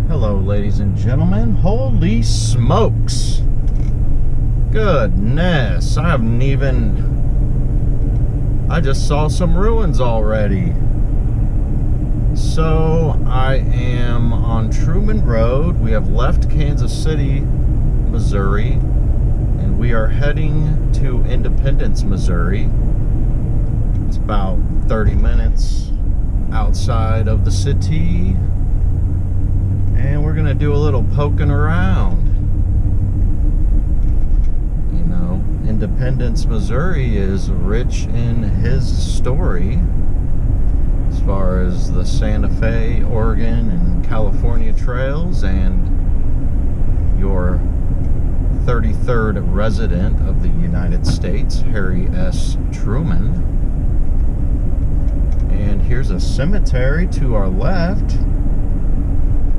Hello, ladies and gentlemen. Holy smokes! Goodness, I just saw some ruins already. So, I am on Truman Road. We have left Kansas City, Missouri, and we are heading to Independence, Missouri. It's about 30 minutes outside of the city, and we're gonna do a little poking around. You know, Independence, Missouri is rich in his story as far as the Santa Fe, Oregon, and California trails, and your 33rd resident of the United States, Harry S. Truman. And here's a cemetery to our left.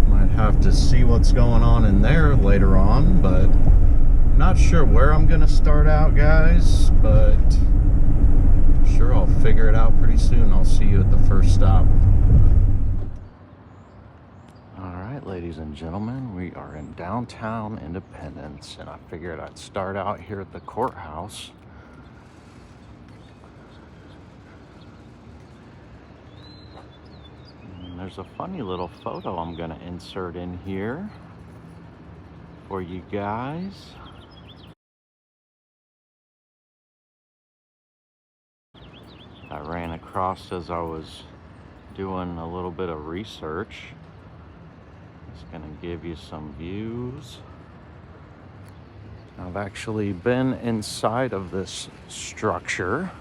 Might have to see what's going on in there later on, but I'm not sure where I'm gonna start out, guys, but sure I'll figure it out pretty soon. I'll see you at the first stop. Alright, ladies and gentlemen, we are in downtown Independence, and I figured I'd start out here at the courthouse. And there's a funny little photo I'm gonna insert in here for you guys. I ran across as I was doing a little bit of research. It's gonna give you some views. I've actually been inside of this structure.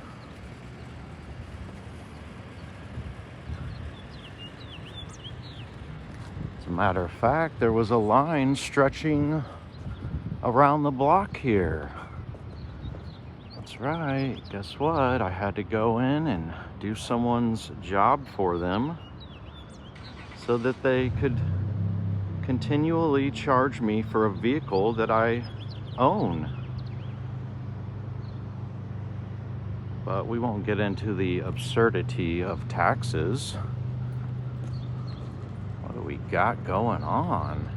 As a matter of fact, there was a line stretching around the block here. That's right. Guess what? I had to go in and do someone's job for them so that they could continually charge me for a vehicle that I own. But we won't get into the absurdity of taxes. What do we got going on?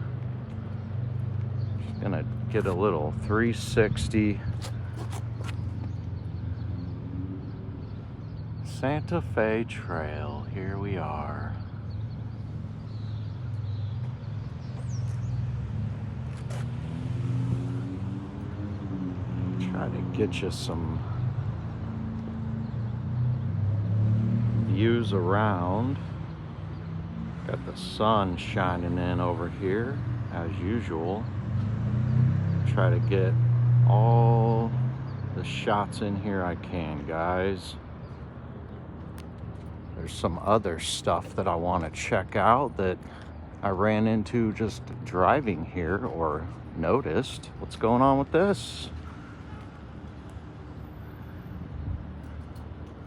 Just gonna get a little 360 Santa Fe Trail. Here we are. Try to get you some views around. Got the sun shining in over here as usual. Try to get all the shots in here I can, guys. There's some other stuff that I want to check out that I ran into just driving here or noticed. What's going on with this?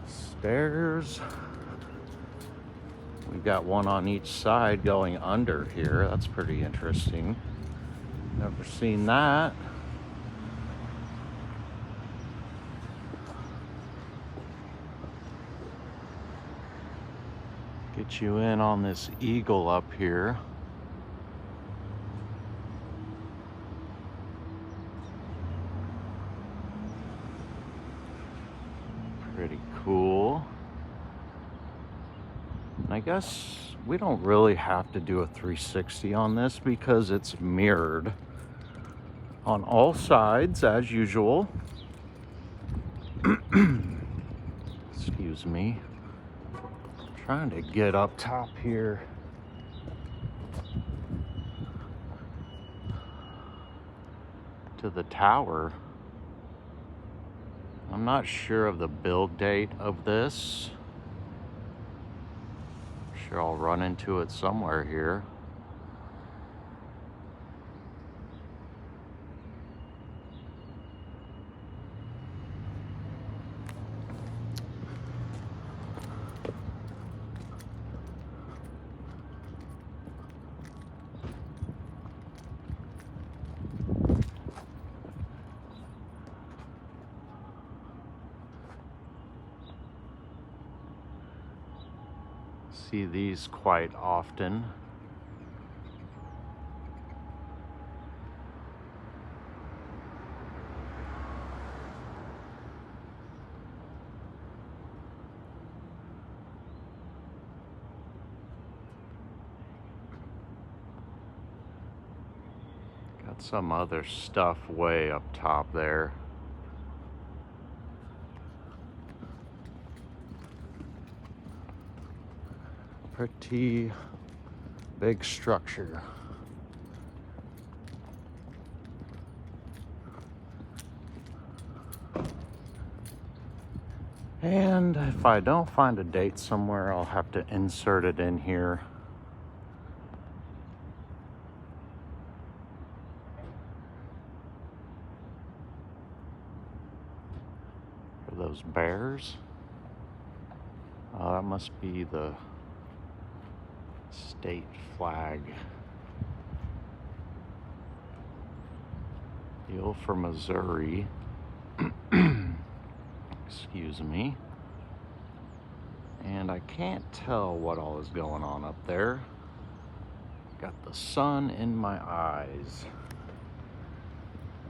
Stairs. We've got one on each side going under here. That's pretty interesting. Never seen that. Get you in on this eagle up here. Pretty cool. And I guess we don't really have to do a 360 on this because it's mirrored on all sides as usual. Excuse me. Trying to get up top here. To the tower. I'm not sure of the build date of this. I'm sure I'll run into it somewhere here. See these quite often. Got some other stuff way up top there. Pretty big structure. And if I don't find a date somewhere, I'll have to insert it in here. For those bears. That must be the state flag. Deal for Missouri. Excuse me. And I can't tell what all is going on up there. Got the sun in my eyes.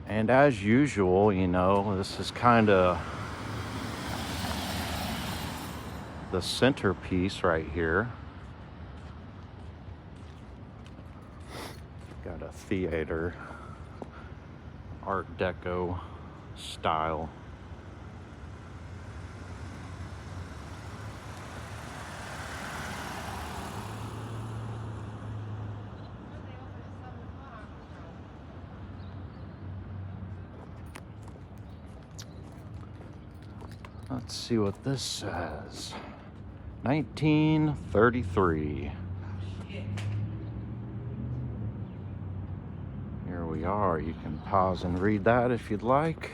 And as usual, you know, this is kind of the centerpiece right here. Got a theater, Art Deco style. Let's see what this says. 1933. Here we are. You can pause and read that if you'd like.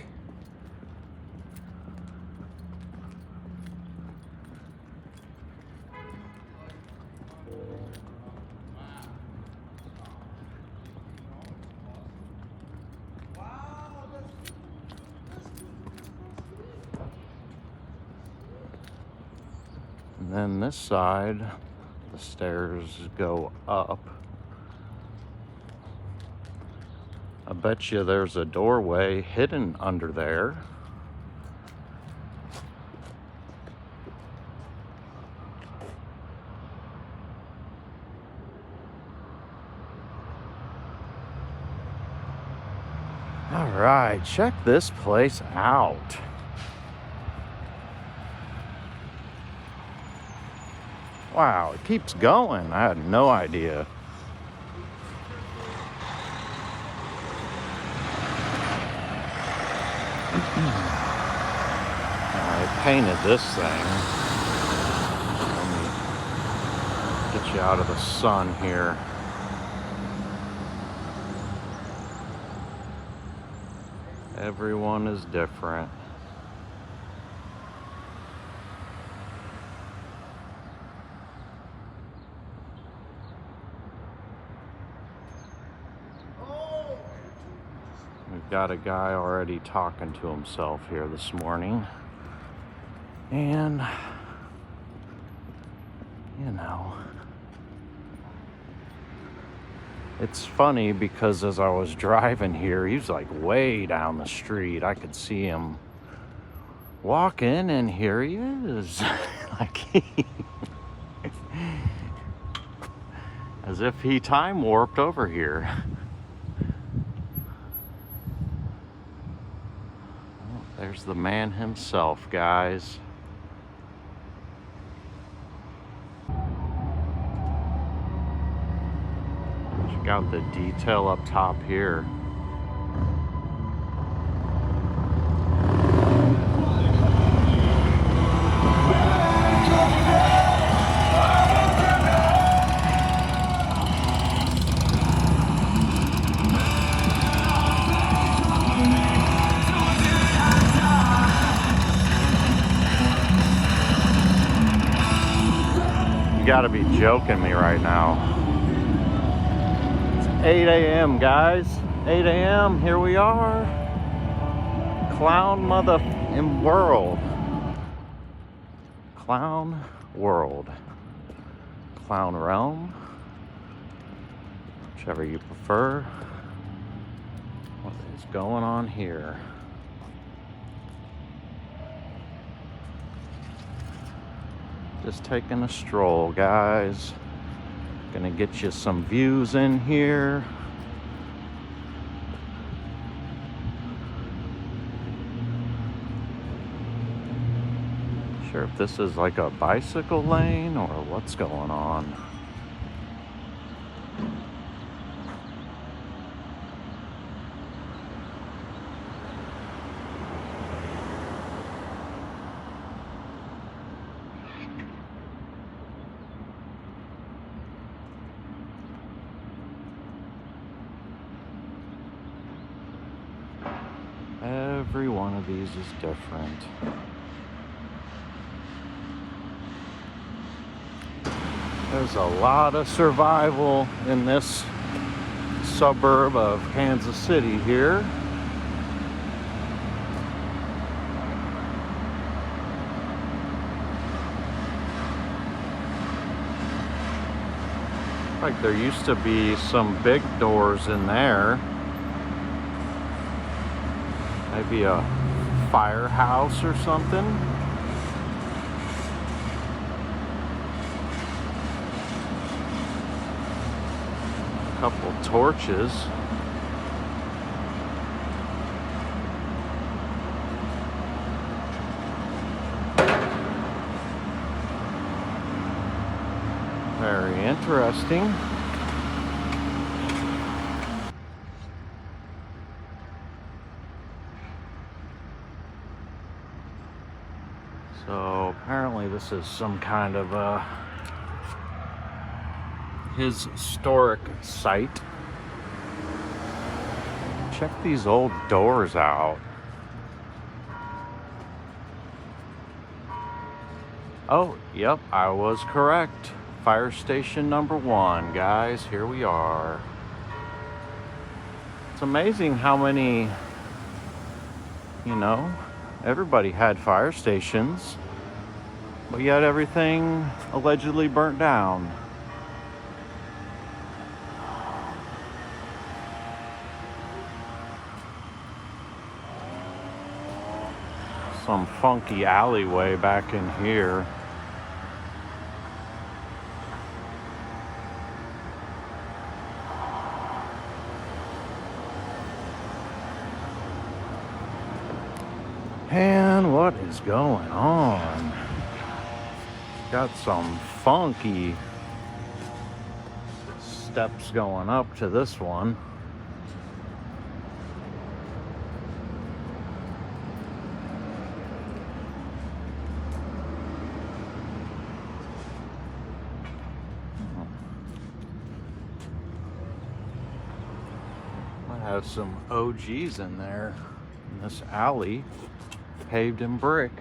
And then this side, the stairs go up. I bet you there's a doorway hidden under there. All right, check this place out. Wow, it keeps going. I had no idea. I painted this thing. Let me get you out of the sun here. Everyone is different. We've got a guy already talking to himself here this morning. And, you know, it's funny because as I was driving here, he was like way down the street. I could see him walking, and here he is. Like as if he time warped over here. Well, there's the man himself, guys. Check out the detail up top here. You gotta be joking me right now. It's 8 a.m. guys. 8 a.m. Here we are. Clown world. Clown world. Clown Realm, whichever you prefer. What is going on here? Just taking a stroll, guys. Gonna get you some views in here. Sure if this is like a bicycle lane or what's going on. Every one of these is different. There's a lot of survival in this suburb of Kansas City here. Like there used to be some big doors in there. Maybe a firehouse or something. A couple torches. Very interesting. So apparently this is some kind of a historic site. Check these old doors out. Oh, yep, I was correct. Fire station number 1, guys. Here we are. It's amazing how many, everybody had fire stations, but yet everything allegedly burnt down. Some funky alleyway back in here. And what is going on? Got some funky steps going up to this one. Might have some OGs in there in this alley. Paved in brick.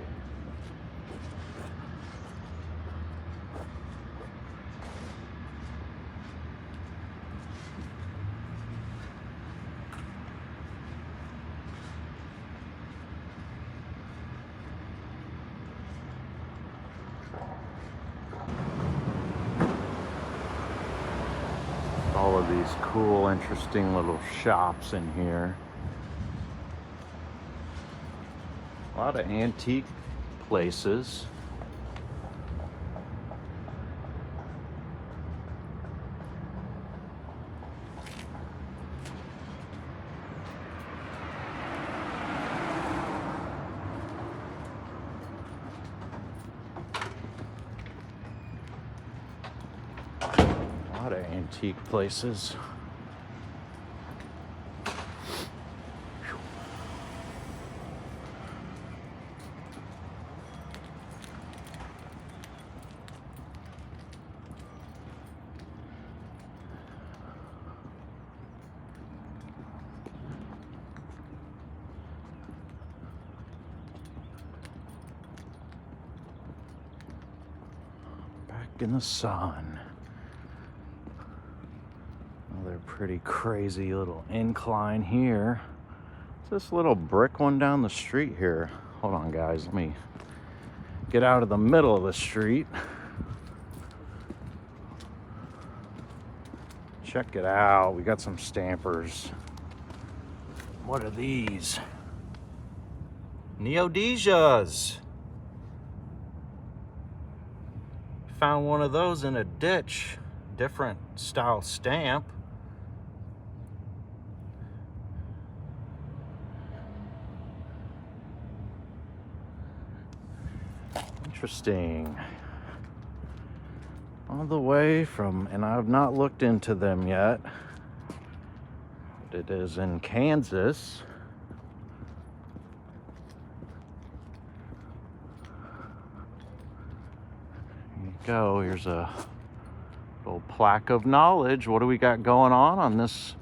All of these cool, interesting little shops in here. A lot of antique places. A lot of antique places. In the sun. Another pretty crazy little incline here. It's this little brick one down the street here. Hold on, guys. Let me get out of the middle of the street. Check it out. We got some stampers. What are these? Neodesias. Found one of those in a ditch. Different style stamp. Interesting. All the way from, and I've not looked into them yet. It is in Kansas. Here you go. Here's a little plaque of knowledge. What do we got going on this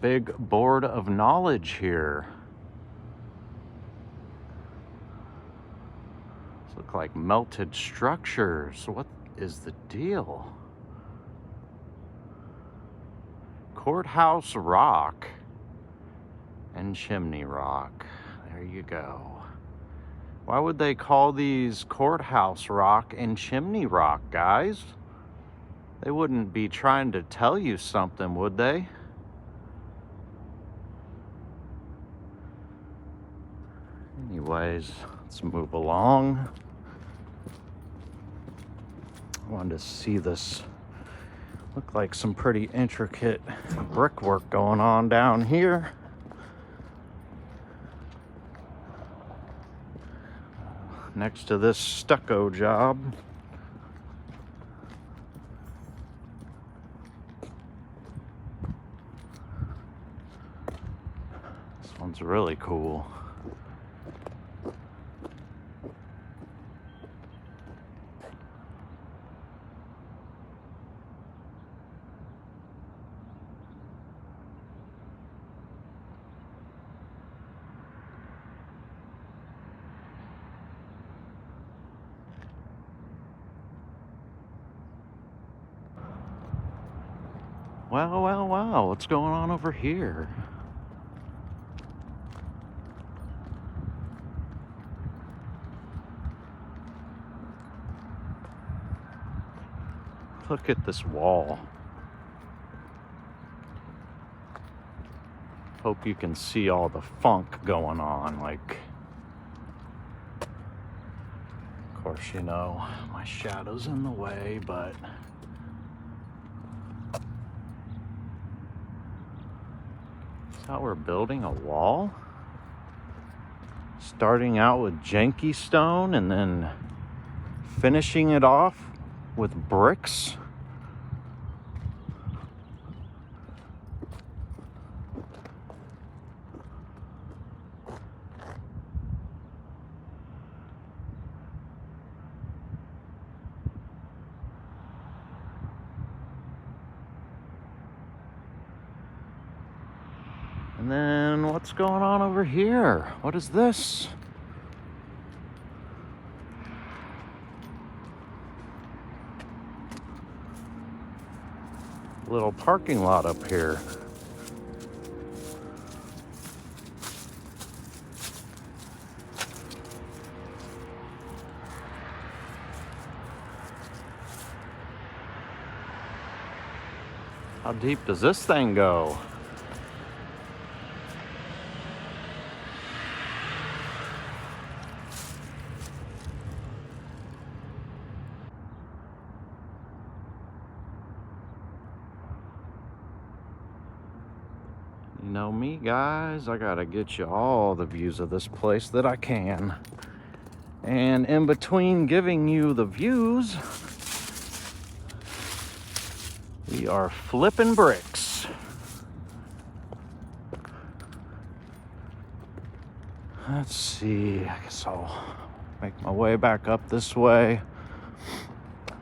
big board of knowledge here? These look like melted structures. What is the deal? Courthouse rock and chimney rock. There you go. Why would they call these courthouse rock and chimney rock, guys? They wouldn't be trying to tell you something, would they? Anyways, let's move along. I wanted to see this. Look like some pretty intricate brickwork going on down here. Next to this stucco job. This one's really cool. Wow, wow, wow. What's going on over here? Look at this wall. Hope you can see all the funk going on. Like, of course, you know, my shadow's in the way, but how we're building a wall, starting out with janky stone and then finishing it off with bricks. And then what's going on over here? What is this? Little parking lot up here. How deep does this thing go? You know me, guys, I gotta get you all the views of this place that I can. And in between giving you the views, we are flipping bricks. Let's see, I guess I'll make my way back up this way.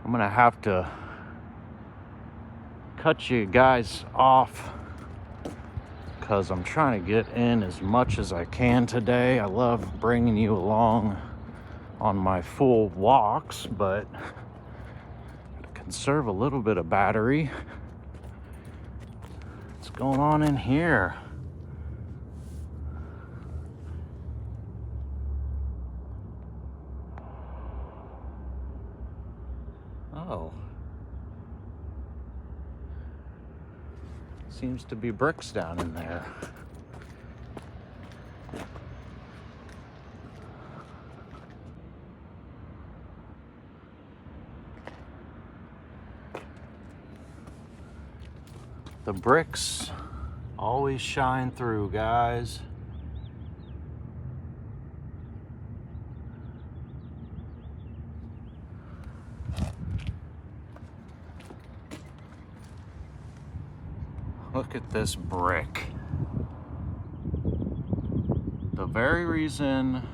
I'm gonna have to cut you guys off because I'm trying to get in as much as I can today. I love bringing you along on my full walks, but conserve a little bit of battery. What's going on in here? Oh. seems to be bricks down in there. The bricks always shine through, guys. Look at this brick. The very reason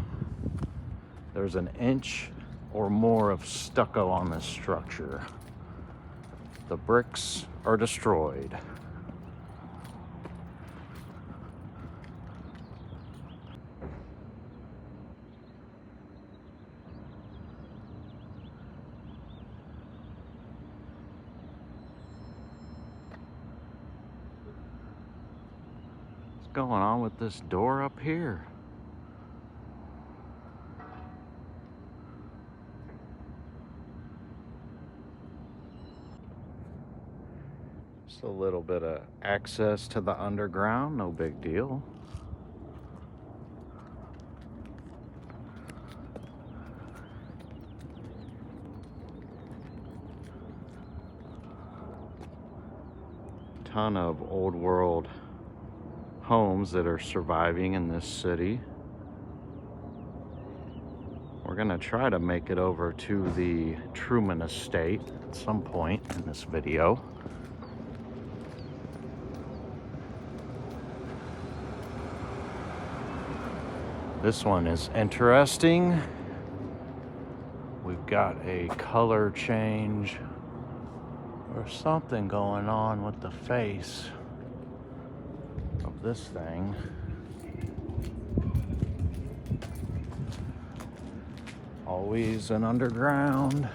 there's an inch or more of stucco on this structure, the bricks are destroyed. What's going on with this door up here? Just a little bit of access to the underground, no big deal. Ton of old world homes that are surviving in this city. We're gonna try to make it over to the Truman estate at some point in this video. This one is interesting. We've got a color change or something going on with the face of this thing. Always an underground.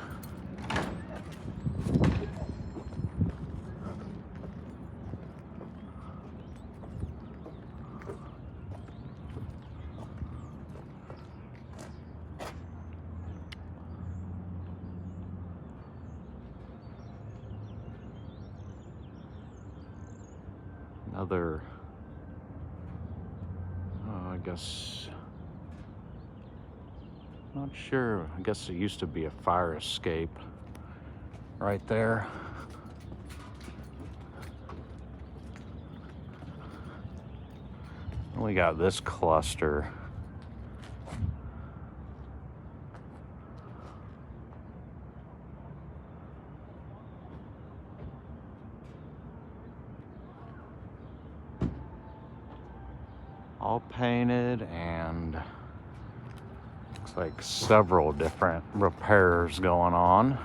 Another, I guess, not sure. I guess it used to be a fire escape right there. And we got this cluster. All painted, and looks like several different repairs going on.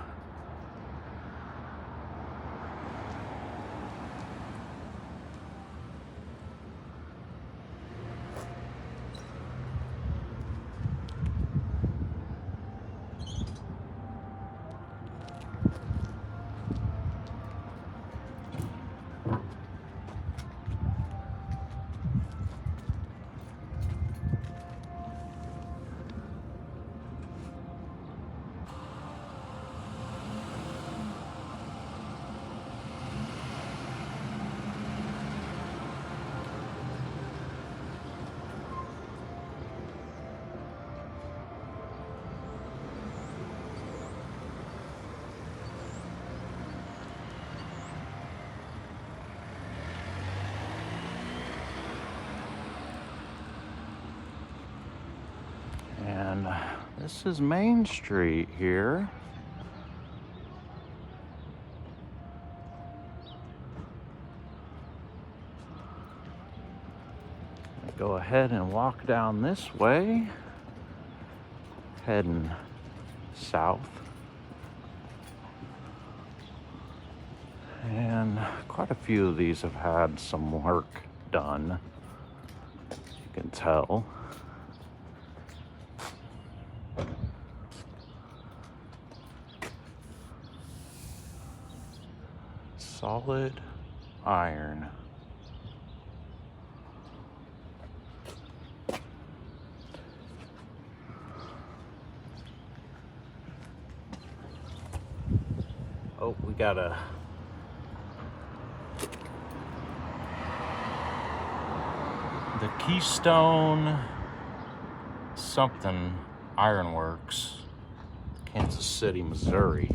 And this is Main Street here. Go ahead and walk down this way, heading south. And quite a few of these have had some work done, you can tell. Solid iron. Oh, we got a Keystone something Ironworks, Kansas City, Missouri.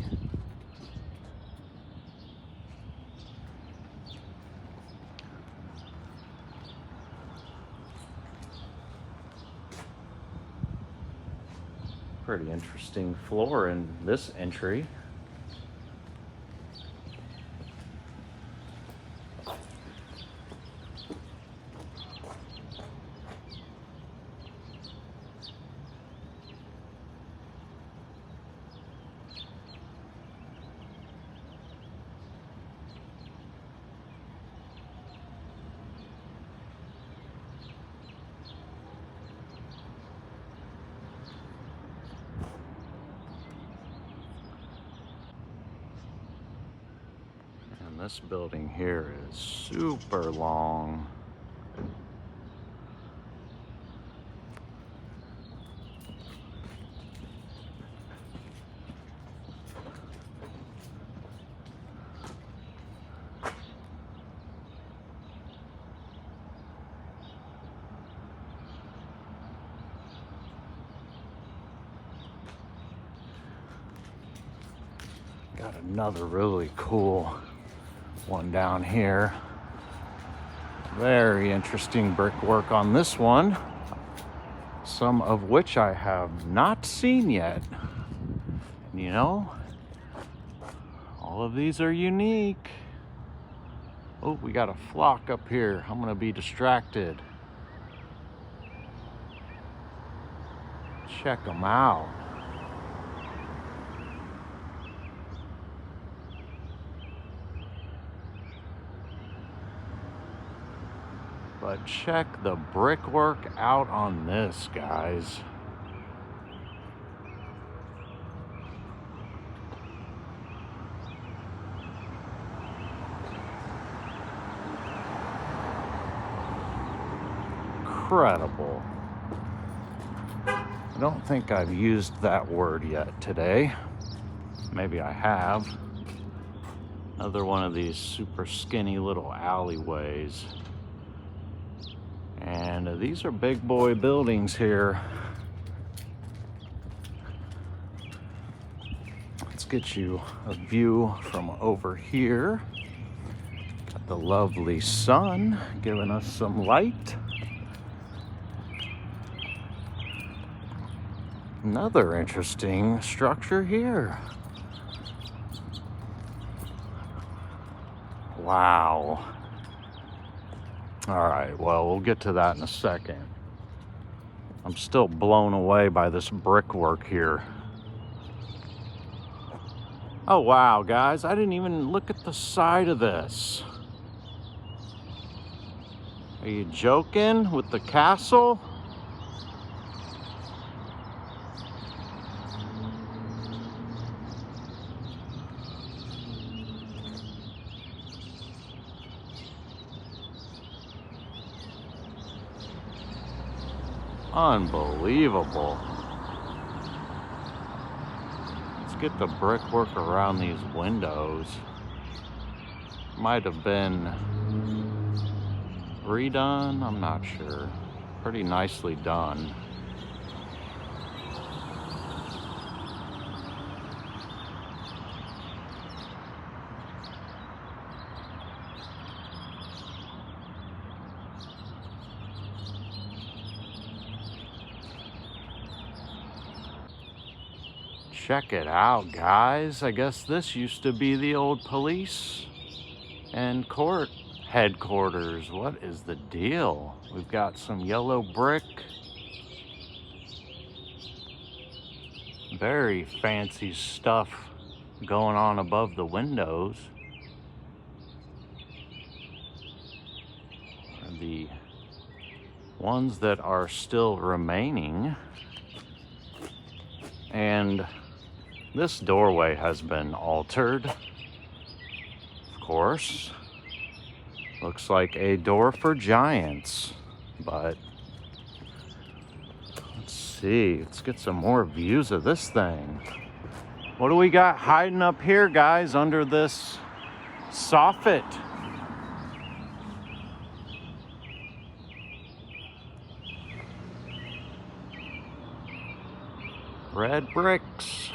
Pretty interesting floor in this entry. And this building here is super long. Got another really cool one down here. Very interesting brickwork on this one, some of which I have not seen yet. And you know, all of these are unique. Oh, we got a flock up here. I'm gonna be distracted. Check them out. But check the brickwork out on this, guys. Incredible. I don't think I've used that word yet today. Maybe I have. Another one of these super skinny little alleyways. And these are big boy buildings here. Let's get you a view from over here. Got the lovely sun giving us some light. Another interesting structure here. Wow. All right, well, we'll get to that in a second. I'm still blown away by this brickwork here. Oh, wow, guys, I didn't even look at the side of this. Are you joking with the castle? Unbelievable. Let's get the brickwork around these windows. Might have been redone, I'm not sure. Pretty nicely done. Check it out, guys. I guess this used to be the old police and court headquarters. What is the deal? We've got some yellow brick. Very fancy stuff going on above the windows. The ones that are still remaining. And this doorway has been altered, of course. Looks like a door for giants, but let's see. Let's get some more views of this thing. What do we got hiding up here, guys, under this soffit? Red bricks.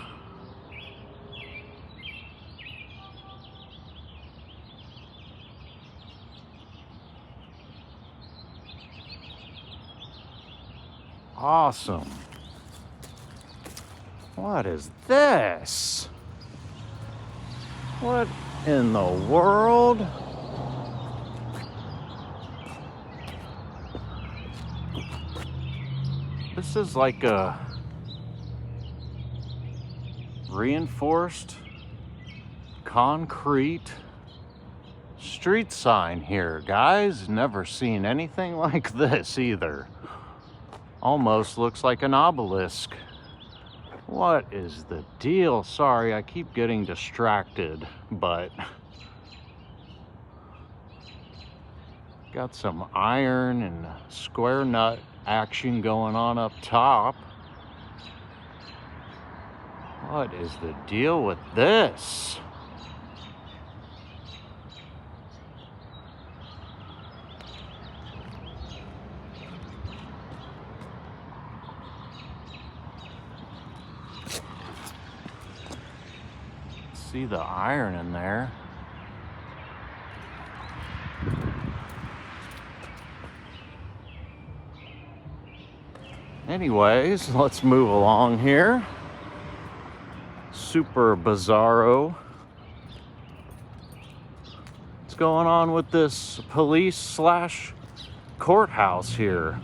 Awesome. What is this? What in the world? This is like a reinforced concrete street sign here, guys. Never seen anything like this either. Almost looks like an obelisk. What is the deal? Sorry, I keep getting distracted, but got some iron and square nut action going on up top. What is the deal with this? See the iron in there. Anyways, let's move along here. Super bizarro. What's going on with this police / courthouse here?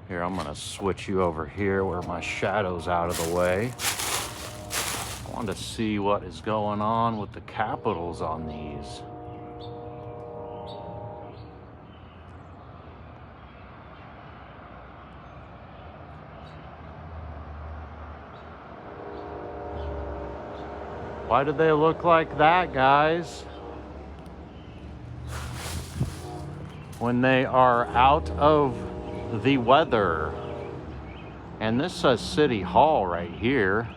Here, I'm gonna switch you over here where my shadow's out of the way. I want to see what is going on with the capitals on these. Why do they look like that, guys? When they are out of the weather. And this says City Hall right here.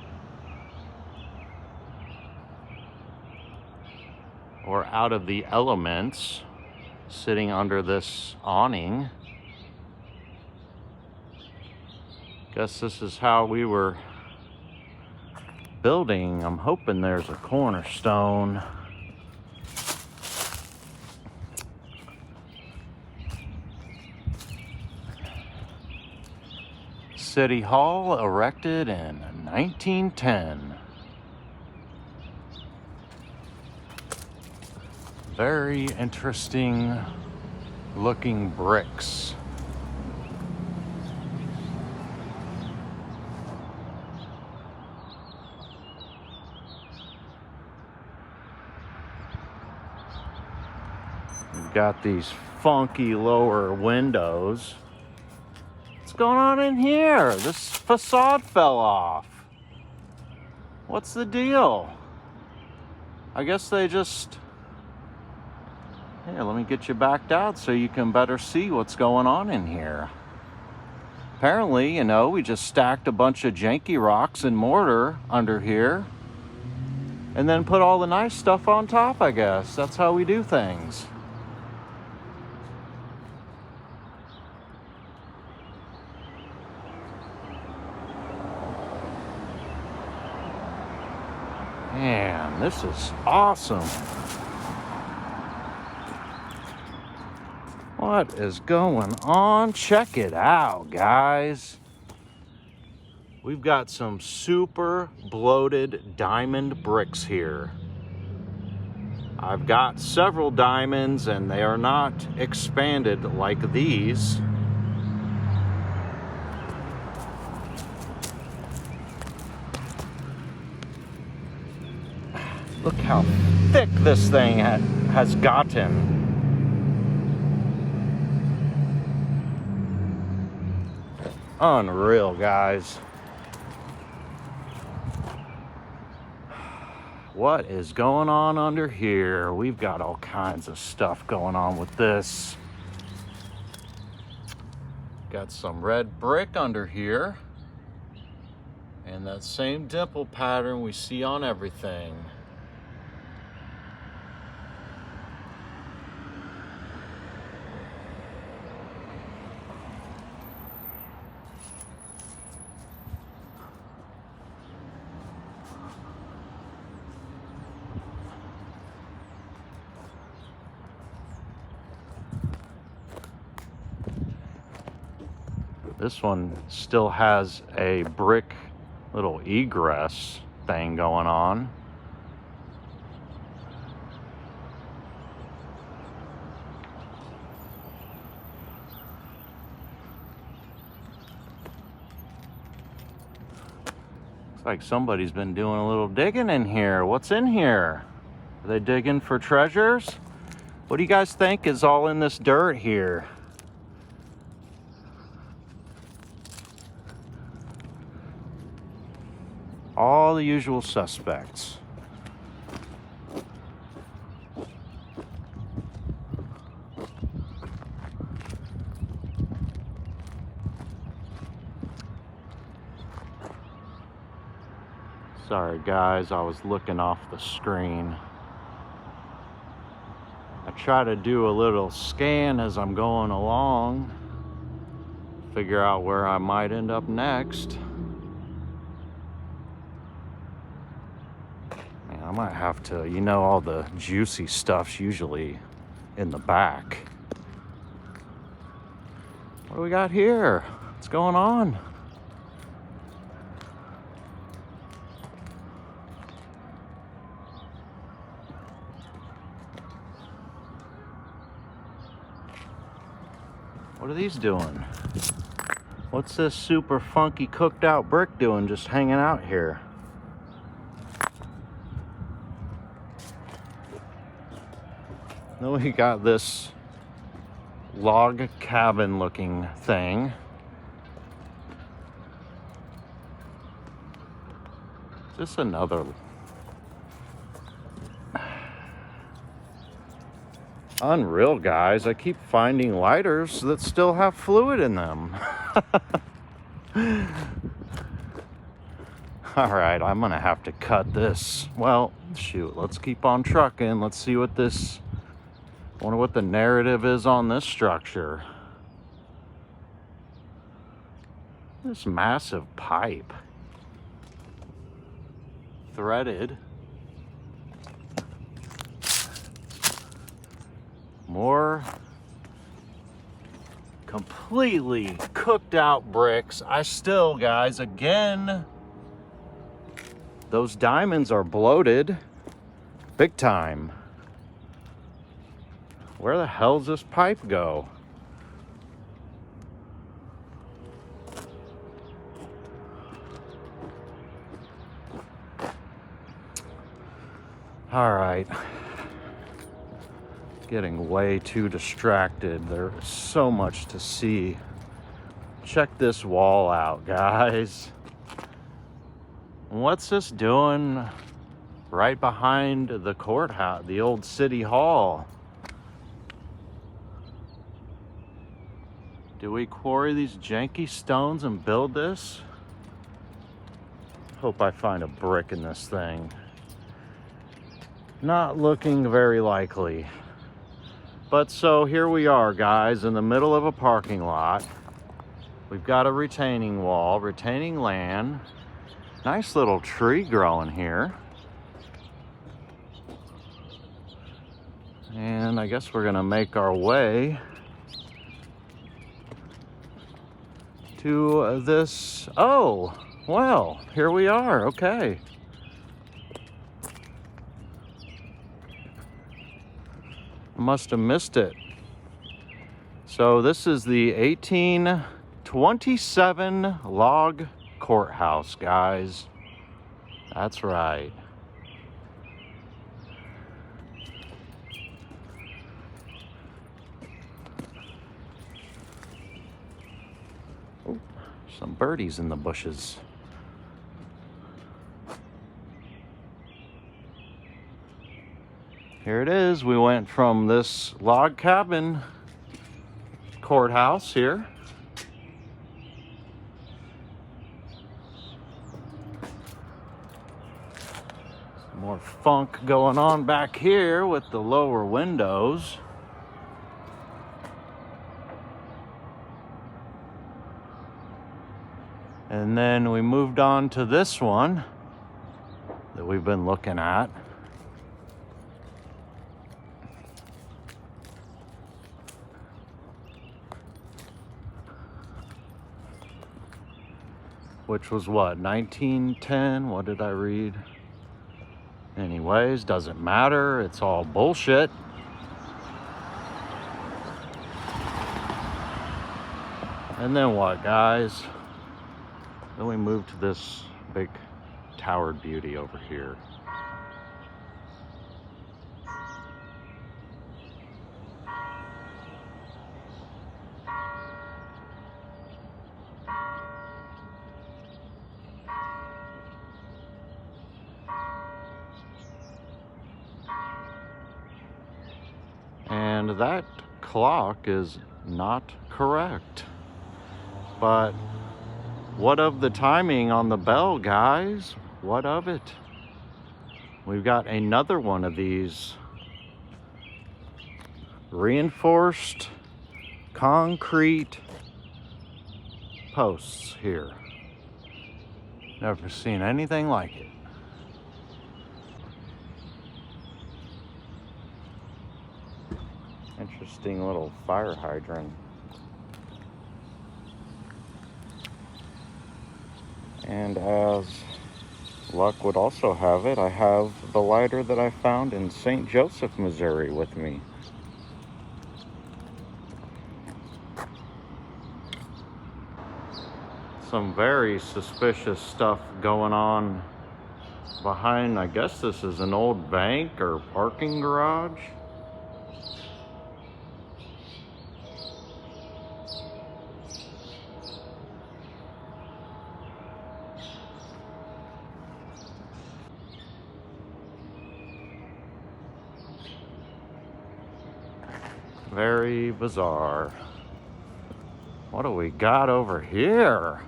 Or out of the elements, sitting under this awning. Guess this is how we were building. I'm hoping there's a cornerstone. City Hall erected in 1910. Very interesting looking bricks. We've got these funky lower windows. What's going on in here? This facade fell off. What's the deal? I guess they just... Here, let me get you backed out so you can better see what's going on in here. Apparently, you know, we just stacked a bunch of janky rocks and mortar under here and then put all the nice stuff on top, I guess. That's how we do things. Man, this is awesome. What is going on? Check it out, guys. We've got some super bloated diamond bricks here. I've got several diamonds and they are not expanded like these. Look how thick this thing has gotten. Unreal, guys. What is going on under here? We've got all kinds of stuff going on with this. Got some red brick under here. And that same dimple pattern we see on everything. This one still has a brick little egress thing going on. Looks like somebody's been doing a little digging in here. What's in here? Are they digging for treasures? What do you guys think is all in this dirt here? All the usual suspects. Sorry guys, I was looking off the screen. I try to do a little scan as I'm going along, figure out where I might end up next. I might have to, you know, all the juicy stuff's usually in the back. What do we got here? What's going on? What are these doing? What's this super funky cooked out brick doing just hanging out here? Then we got this log cabin looking thing. Is this another? Unreal, guys. I keep finding lighters that still have fluid in them. All right, I'm gonna have to cut this. Well, shoot, let's keep on trucking. Let's see what this, I wonder what the narrative is on this structure. This massive pipe. Threaded. More completely cooked out bricks. I still, guys, again, those diamonds are bloated big time. Where the hell does this pipe go? All right. Getting way too distracted. There's so much to see. Check this wall out, guys. What's this doing right behind the courthouse, the old city hall? Do we quarry these janky stones and build this? Hope I find a brick in this thing. Not looking very likely. But so here we are, guys, in the middle of a parking lot. We've got a retaining wall, retaining land. Nice little tree growing here. And I guess we're gonna make our way to this. Oh, well, here we are. Okay. Must have missed it. So this is the 1827 log courthouse, guys. That's right. Oh, some birdies in the bushes. Here it is. We went from this log cabin courthouse here More funk going on back here with the lower windows. And then we moved on to this one that we've been looking at. Which was what, 1910? What did I read? Anyways, doesn't matter. It's all bullshit. And then what, guys? Then we moved to this big towered beauty over here. And that clock is not correct. But what of the timing on the bell, guys? What of it? We've got another one of these reinforced concrete posts here. Never seen anything like it. Interesting little fire hydrant. And as luck would also have it, I have the lighter that I found in St. Joseph, Missouri with me. Some very suspicious stuff going on behind, I guess this is an old bank or parking garage. Very bizarre. What do we got over here?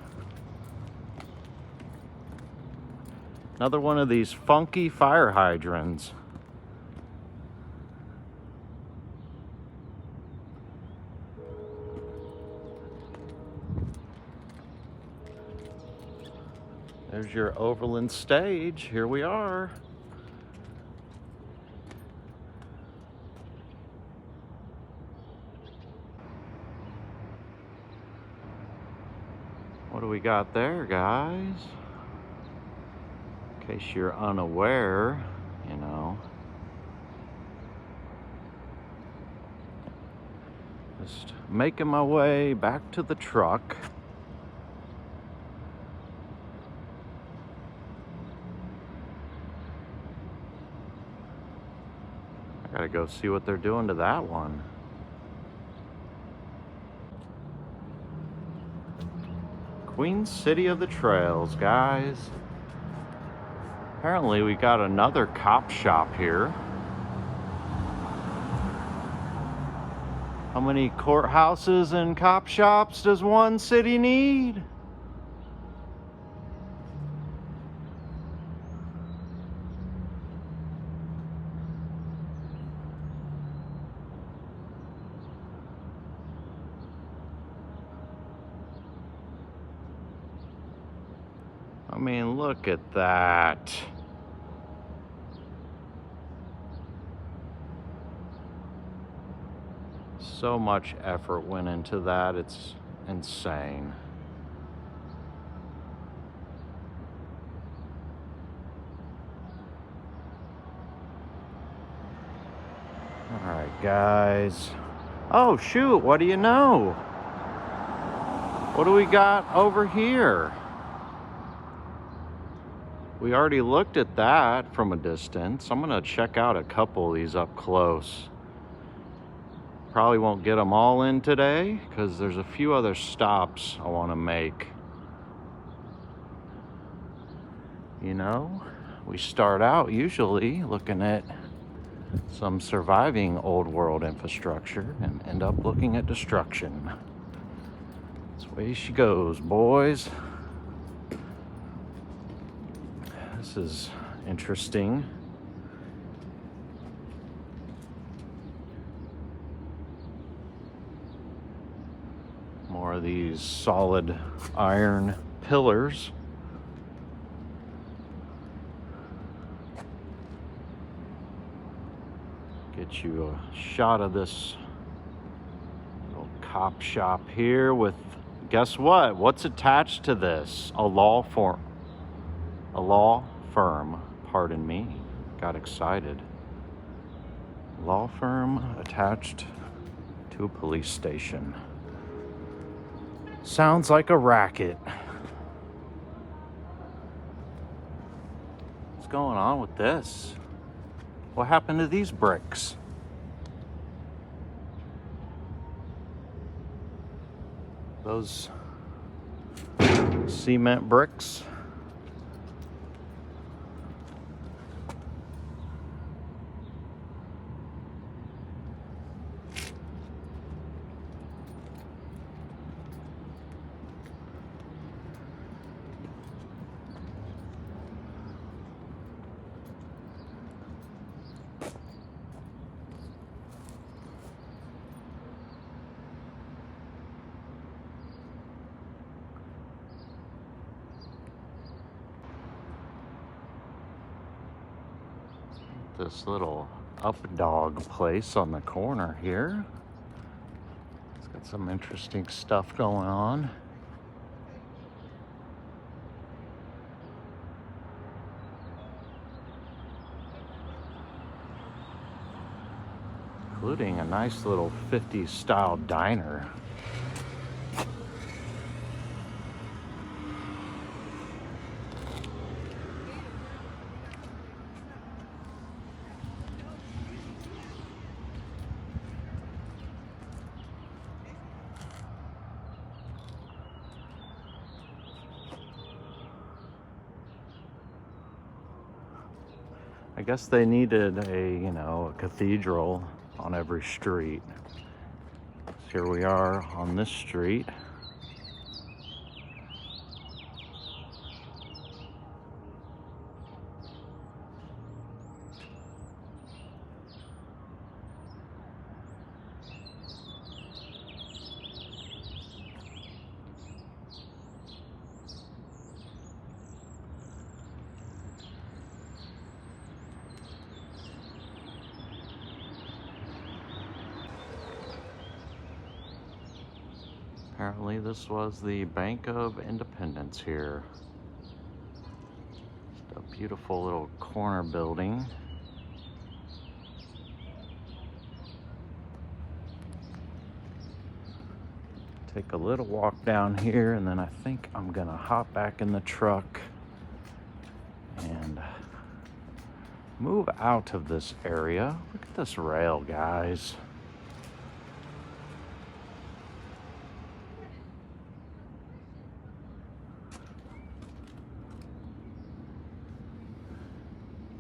Another one of these funky fire hydrants. There's your Overland stage. Here we are. What do we got there, guys? In case you're unaware, you know. Just making my way back to the truck. I gotta go see what they're doing to that one. Queen City of the Trails, guys. Apparently we got another cop shop here. How many courthouses and cop shops does one city need? I mean, look at that. So much effort went into that, it's insane. All right, guys. Oh, shoot, what do you know? What do we got over here? We already looked at that from a distance. I'm gonna check out a couple of these up close. Probably won't get them all in today because there's a few other stops I want to make. You know, we start out usually looking at some surviving old world infrastructure and end up looking at destruction. That's the way she goes, boys. This is interesting. are these solid iron pillars. Get you a shot of this little cop shop here with, guess what? What's attached to this? A law firm, pardon me. Got excited. Law firm attached to a police station. Sounds like a racket. What's going on with this? What happened to these bricks? Those cement bricks. This little up dog place on the corner here. It's got some interesting stuff going on. Including a nice little 50s style diner. I guess they needed a cathedral on every street. So here we are on this street. Apparently this was the Bank of Independence here. Just a beautiful little corner building. Take a little walk down here, and then I think I'm gonna hop back in the truck and move out of this area. Look at this rail, guys.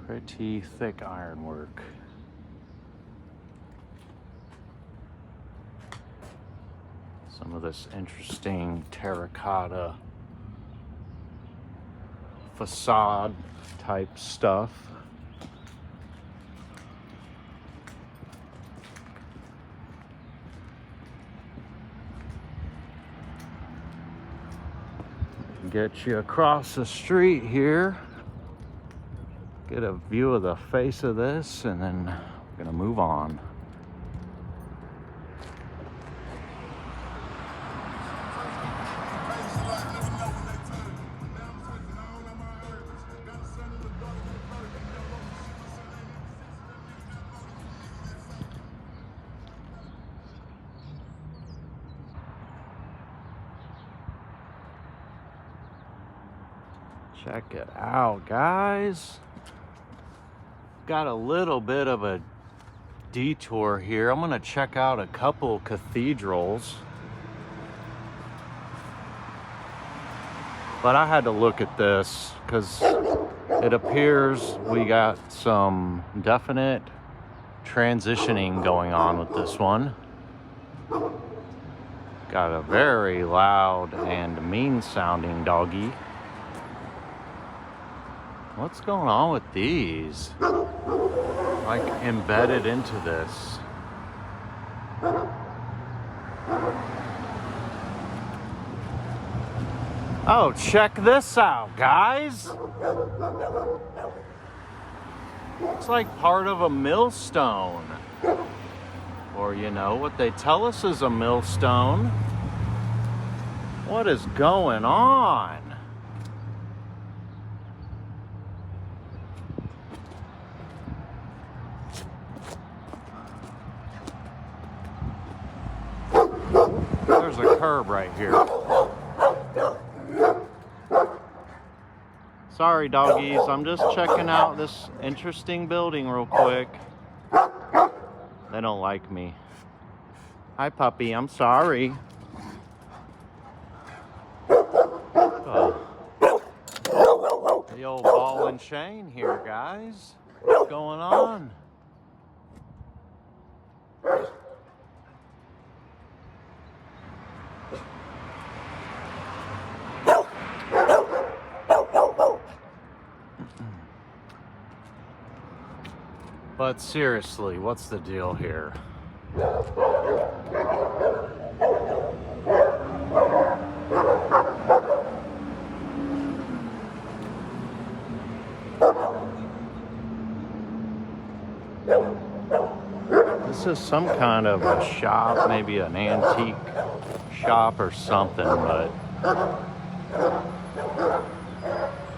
Pretty thick ironwork. Some of this interesting terracotta facade type stuff. Get you across the street here. Get a view of the face of this, and then we're gonna move on. Check it out, guys. Got a little bit of a detour here. I'm gonna check out a couple cathedrals. But I had to look at this because it appears we got some definite transitioning going on with this one. Got a very loud and mean sounding doggy. What's going on with these? Like embedded into this. Oh, check this out, guys. It's like part of a millstone. Or, you know, what they tell us is a millstone. What is going on? There's a curb right here. Sorry, doggies. I'm just checking out this interesting building real quick. They don't like me. Hi, puppy. I'm sorry. Oh. The old ball and chain here, guys. What's going on? But seriously, what's the deal here? This is some kind of a shop, maybe an antique shop or something, but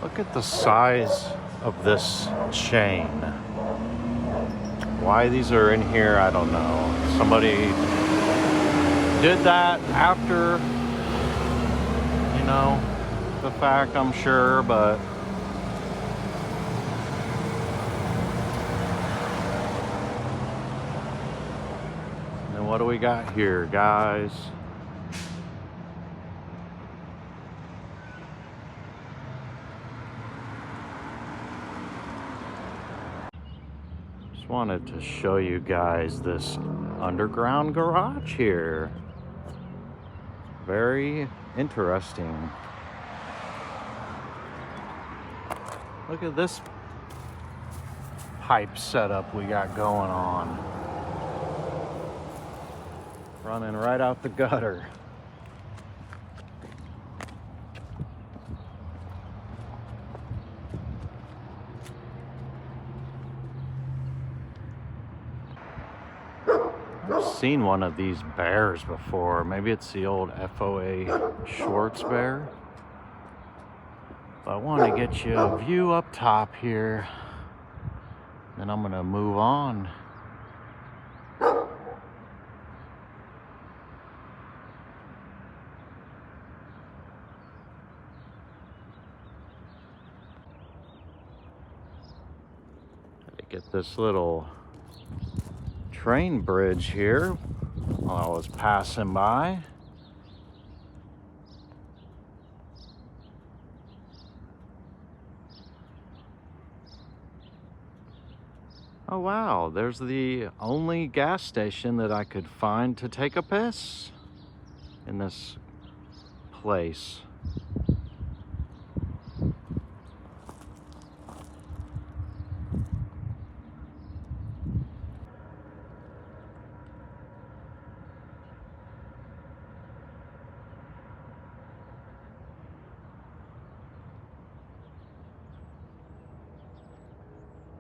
look at the size of this chain. Why these are in here, I don't know. Somebody did that after, you know, the fact, I'm sure, but and what do we got here, guys? Wanted to show you guys this underground garage here. Very interesting. Look at this pipe setup we got going on. Running right out the gutter. Seen one of these bears before. Maybe it's the old FOA Schwartz bear. But I want to get you a view up top here. Then I'm going to move on. To get this little train bridge here while I was passing by. Oh wow, there's the only gas station that I could find to take a piss in this place.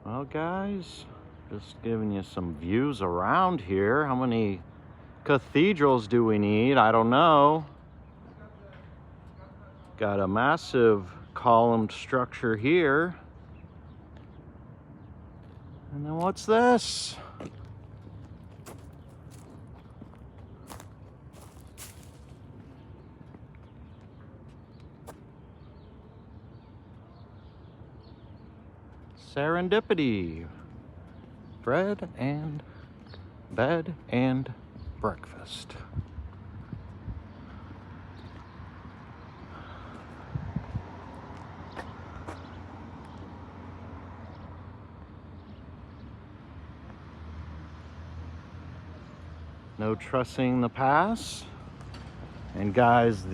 Well, guys, just giving you some views around here. How many cathedrals do we need? I don't know. Got a massive columned structure here. And then what's this? Serendipity. Bread and bed and breakfast. No trusting the past. And guys,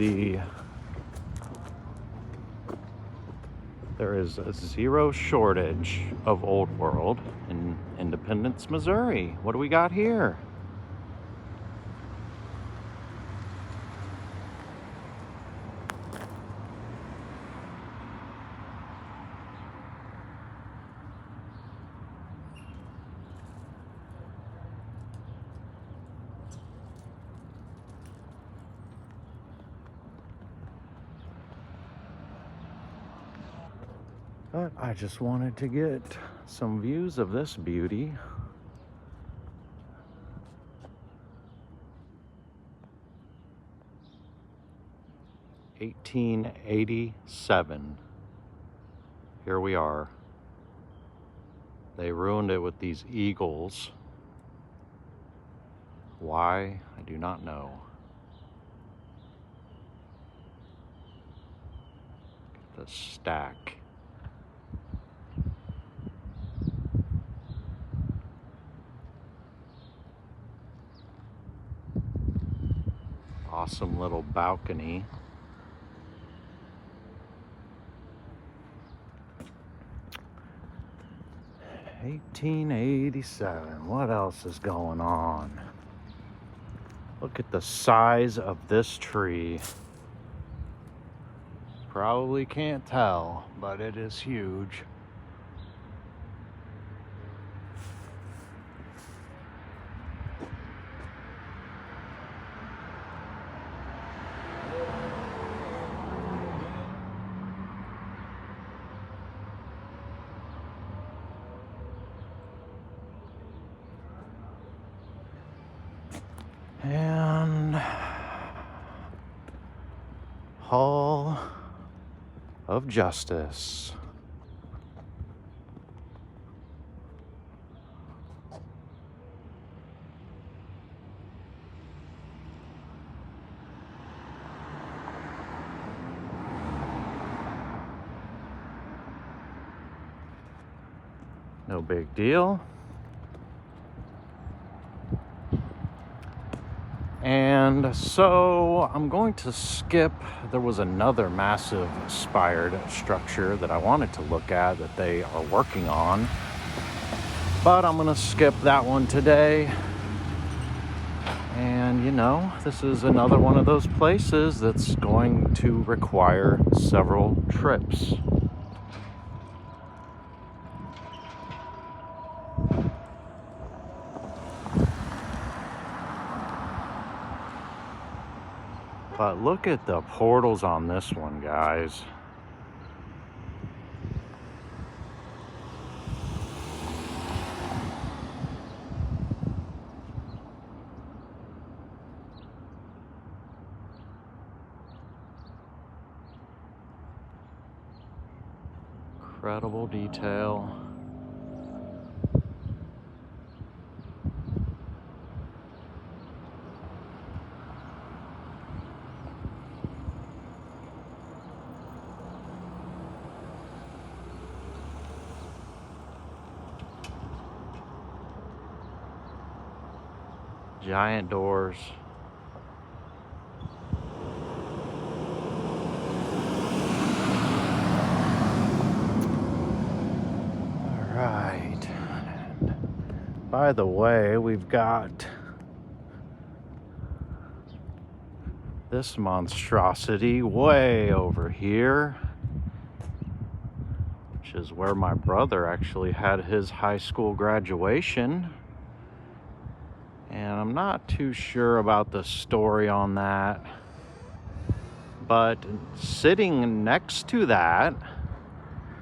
there is a zero shortage of Old World in Independence, Missouri. What do we got here? But I just wanted to get some views of this beauty. $1887. Here we are. They ruined it with these eagles. Why? I do not know. The stack. Awesome little balcony. $1887. What else is going on? Look at the size of this tree. Probably can't tell, but it is huge. And Hall of Justice. No big deal. And so I'm going to skip, there was another massive spired structure that I wanted to look at that they are working on, but I'm going to skip that one today. And you know, this is another one of those places that's going to require several trips. But look at the portals on this one, guys. Incredible detail. Giant doors. All right. And by the way, we've got this monstrosity way over here, which is where my brother actually had his high school graduation. And I'm not too sure about the story on that, but sitting next to that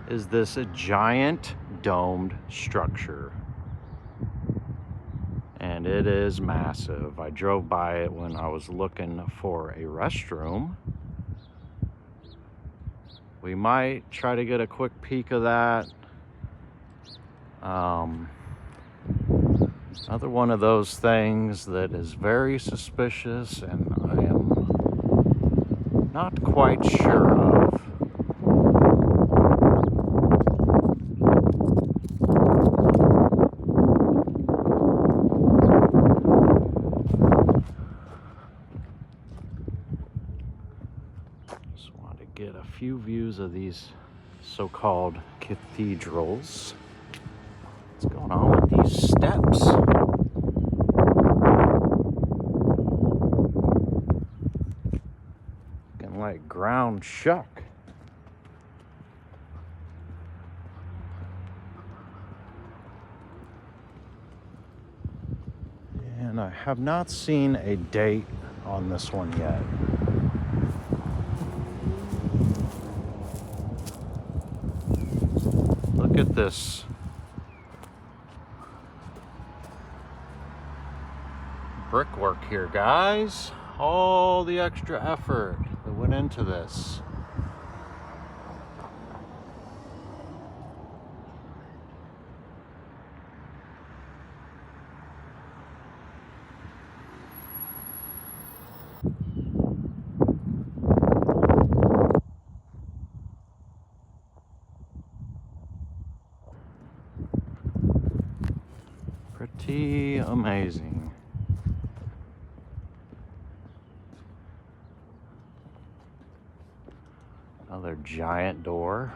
is this giant domed structure. And it is massive. I drove by it when I was looking for a restroom. We might try to get a quick peek of that. Another one of those things that is very suspicious and I am not quite sure of. Just want to get a few views of these so-called cathedrals. What's going on with these steps? Looking like ground chuck. And I have not seen a date on this one yet. this brickwork here, guys. All the extra effort that went into this. Pretty amazing. Another giant door.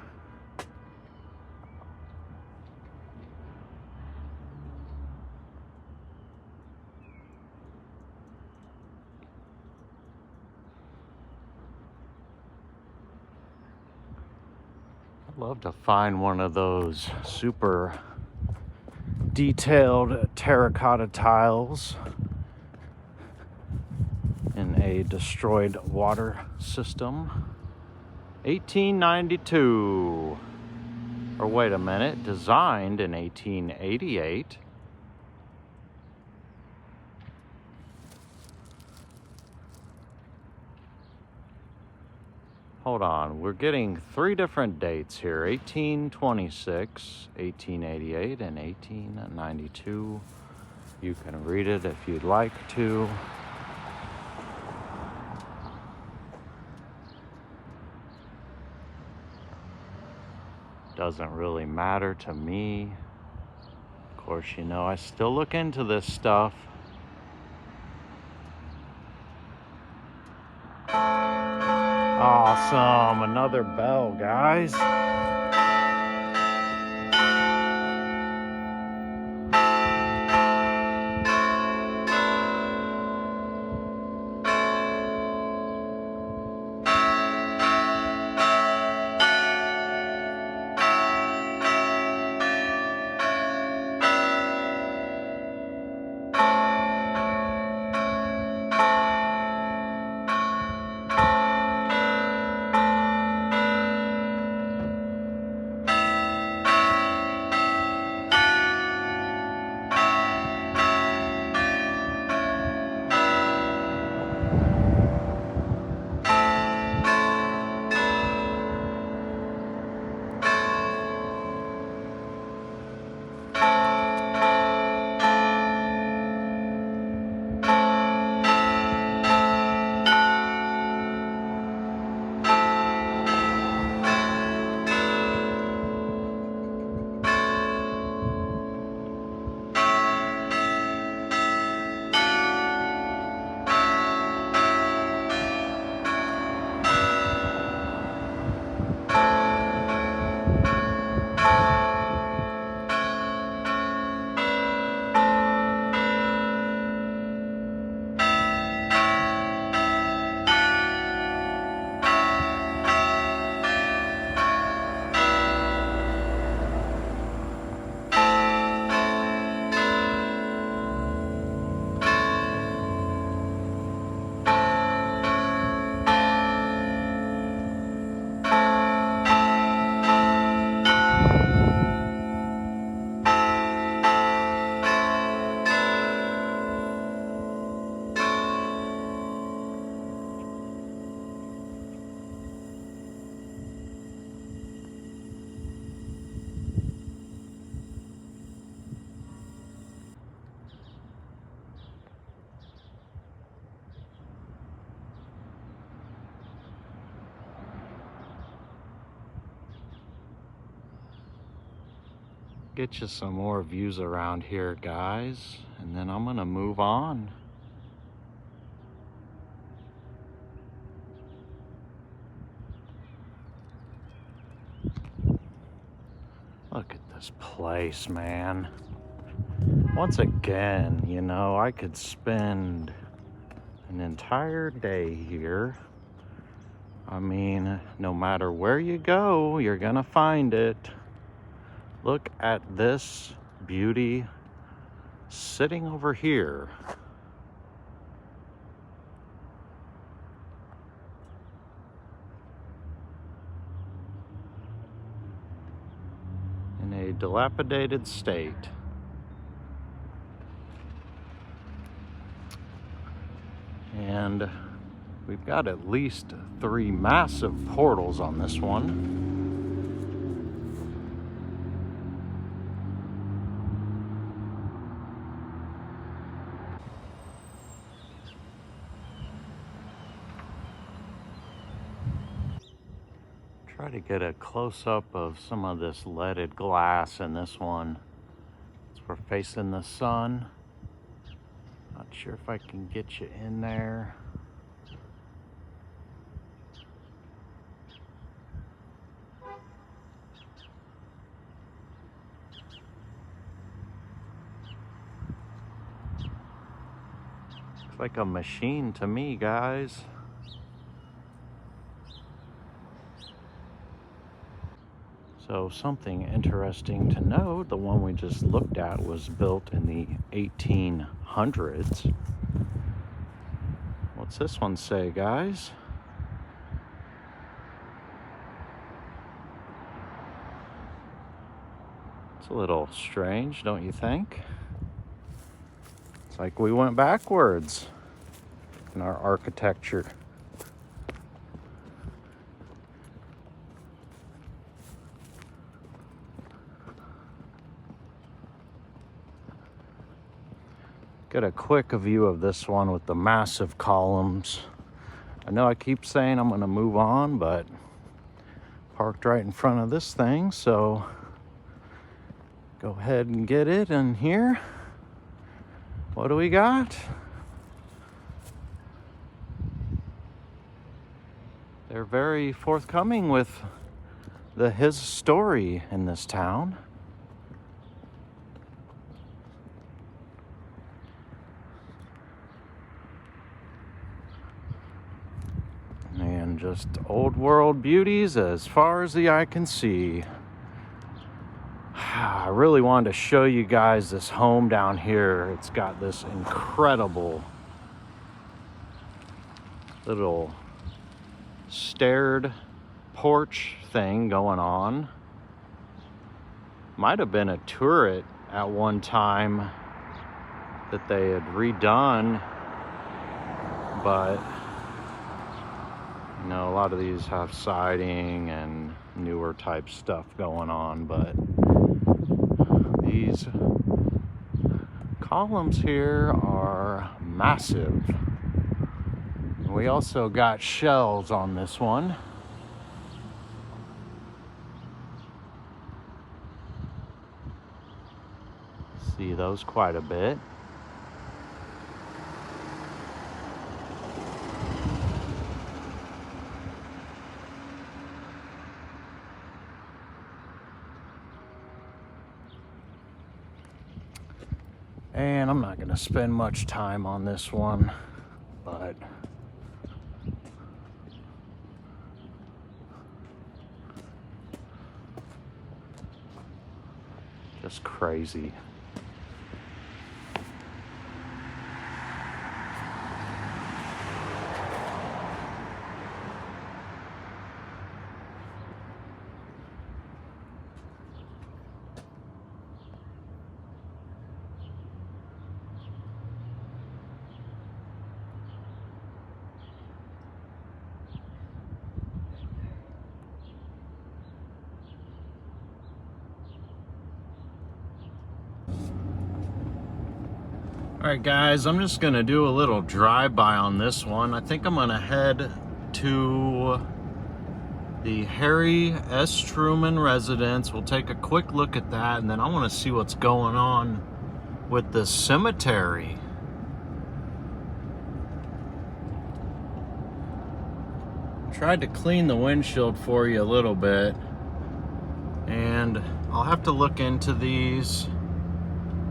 I'd love to find one of those super detailed terracotta tiles in a destroyed water system. 1892. Or wait a minute, designed in 1888. Hold on, we're getting three different dates here. 1826, 1888, and 1892. You can read it if you'd like to. Doesn't really matter to me. Of course, you know, I still look into this stuff. Awesome, another bell, guys. Get you some more views around here, guys, and then I'm gonna move on. Look at this place, man. Once again, you know, I could spend an entire day here. I mean, no matter where you go, you're gonna find it. Look at this beauty sitting over here. In a dilapidated state. And we've got at least 3 massive portals on this one. Try to get a close-up of some of this leaded glass in this one. As we're facing the sun. Not sure if I can get you in there. Looks like a machine to me, guys. So something interesting to note, the one we just looked at was built in the 1800s. What's this one say, guys? It's a little strange, don't you think? It's like we went backwards in our architecture. Get a quick view of this one with the massive columns. I know I keep saying I'm going to move on, but parked right in front of this thing, so go ahead and get it in here. What do we got? They're very forthcoming with his story in this town. And just old world beauties as far as the eye can see. I really wanted to show you guys this home down here. It's got this incredible little staired porch thing going on. Might have been a turret at one time that they had redone, but you know, a lot of these have siding and newer type stuff going on, but these columns here are massive. We also got shells on this one. See those quite a bit. And I'm not going to spend much time on this one, but just crazy. Alright guys, I'm just going to do a little drive-by on this one. I think I'm going to head to the Harry S. Truman residence. We'll take a quick look at that, and then I want to see what's going on with the cemetery. Tried to clean the windshield for you a little bit, and I'll have to look into these.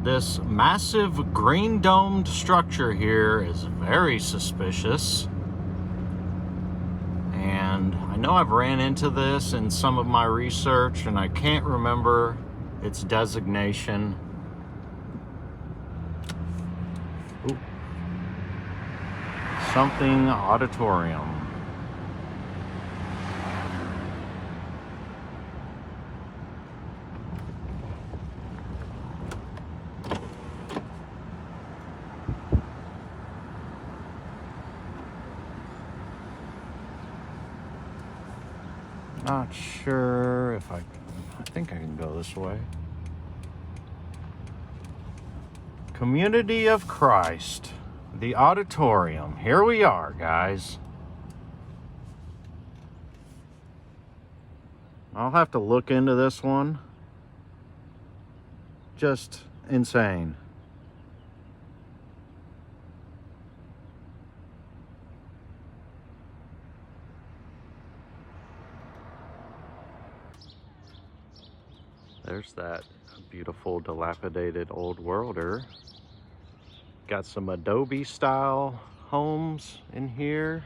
This massive green domed structure here is very suspicious. And I know I've ran into this in some of my research, and I can't remember its designation. Ooh. Something auditorium. Not sure if I think I can go this way. Community of Christ, the auditorium. Here we are, guys. I'll have to look into this one. Just insane. There's that beautiful dilapidated old worlder. Got some Adobe style homes in here.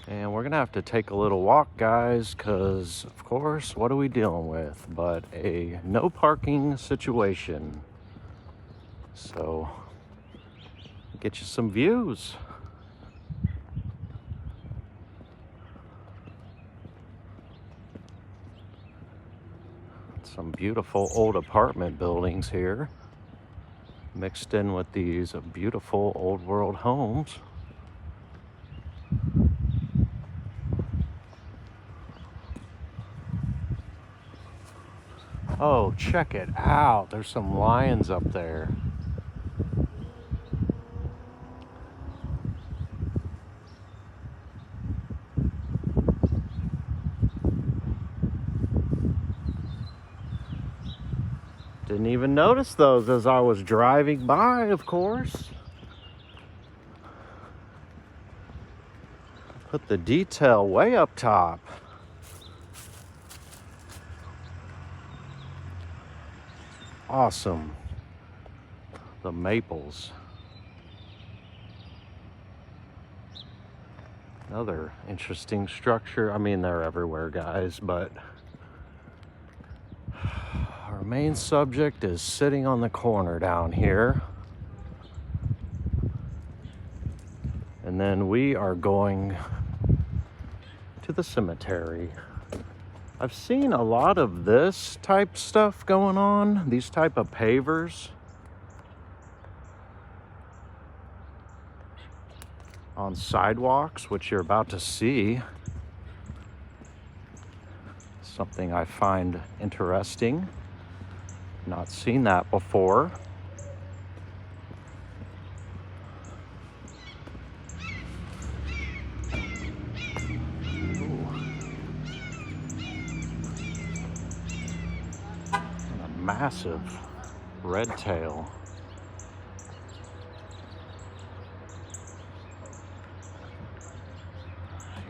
And we're gonna have to take a little walk, guys, because of course, what are we dealing with but a no parking situation. So get you some views. Some beautiful old apartment buildings here, mixed in with these beautiful old world homes. Oh, check it out. There's some lions up there. Didn't even notice those as I was driving by, of course. Put the detail way up top. Awesome. The maples. Another interesting structure. I mean, they're everywhere, guys, but our main subject is sitting on the corner down here. And then we are going to the cemetery. I've seen a lot of this type stuff going on, these type of pavers on sidewalks, which you're about to see. Something I find interesting. Not seen that before. Massive red tail.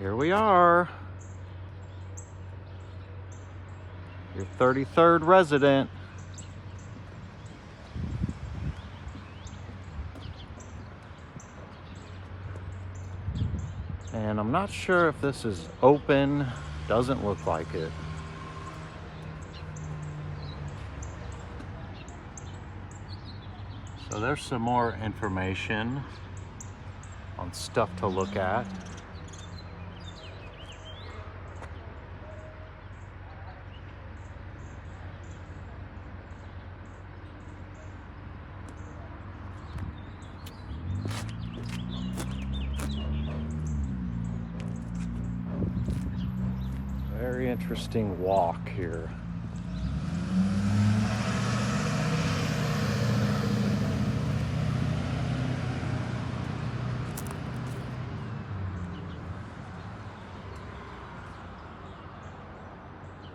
Here we are. Your 33rd resident. And I'm not sure if this is open. Doesn't look like it. So there's some more information on stuff to look at. Very interesting walk here.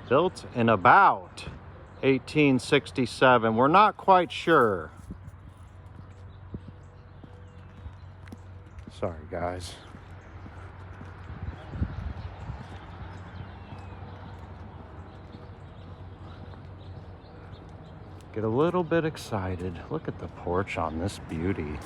Built in about 1867. We're not quite sure. Sorry, guys. Get a little bit excited. Look at the porch on this beauty.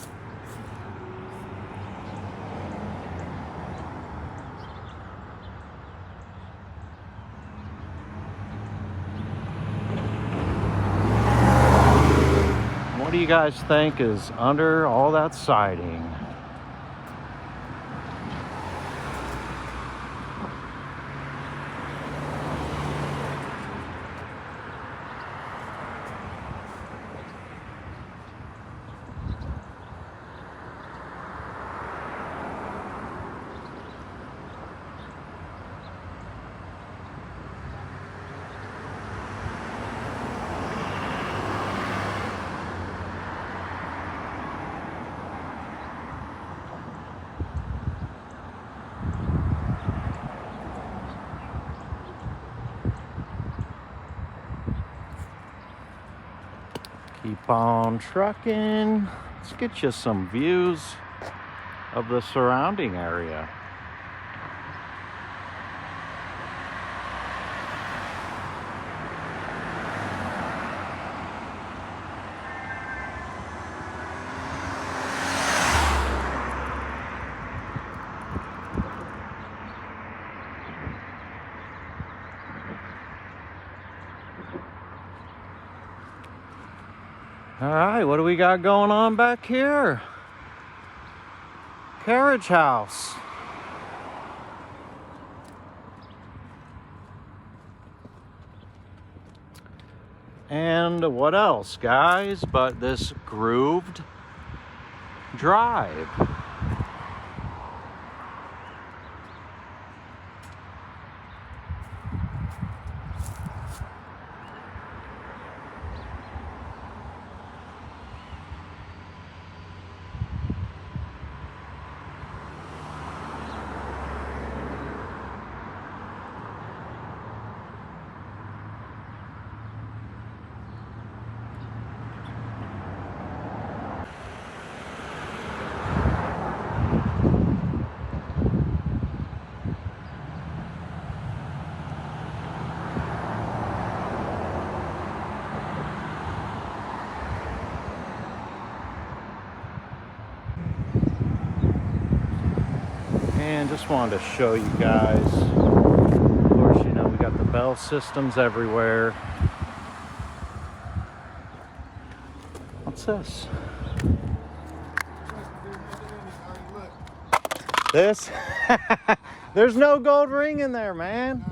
What do you guys think is under all that siding? Keep on trucking. Let's get you some views of the surrounding area. All right, what do we got going on back here? Carriage house. And what else, guys, but this grooved drive. And just wanted to show you guys, of course, you know, we got the bell systems everywhere. What's this? This? There's no gold ring in there, man.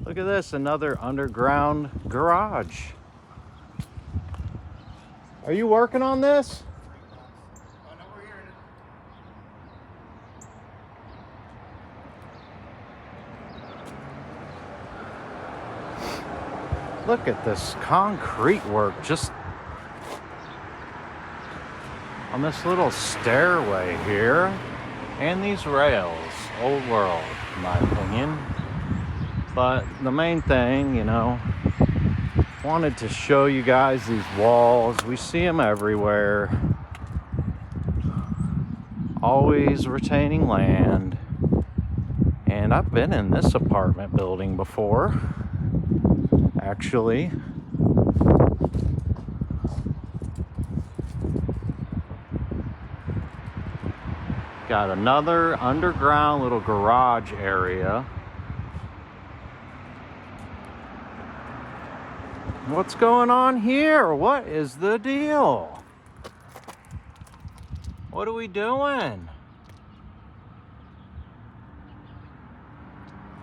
Look at this, another underground garage. Are you working on this? Look at this concrete work just on this little stairway here. And these rails. Old world, in my opinion. But the main thing, you know, wanted to show you guys these walls. We see them everywhere. Always retaining land. And I've been in this apartment building before. Actually, got another underground little garage area. What's going on here? What is the deal? What are we doing?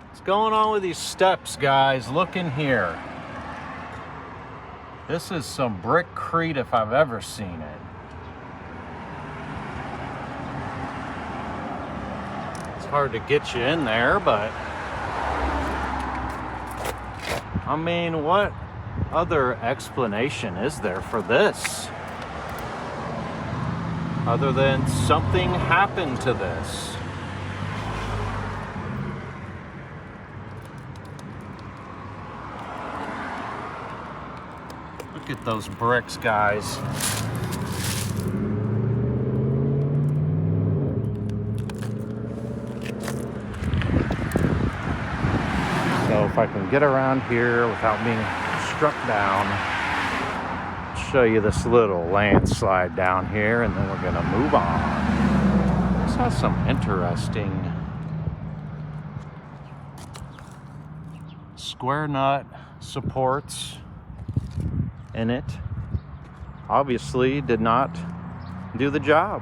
What's going on with these steps, guys? Look in here. This is some brickcrete if I've ever seen it. It's hard to get you in there, but I mean, what other explanation is there for this? Other than something happened to this. Look at those bricks, guys. So if I can get around here without being struck down, I'll show you this little landslide down here, and then we're gonna move on. This has some interesting square nut supports in it. Obviously did not do the job.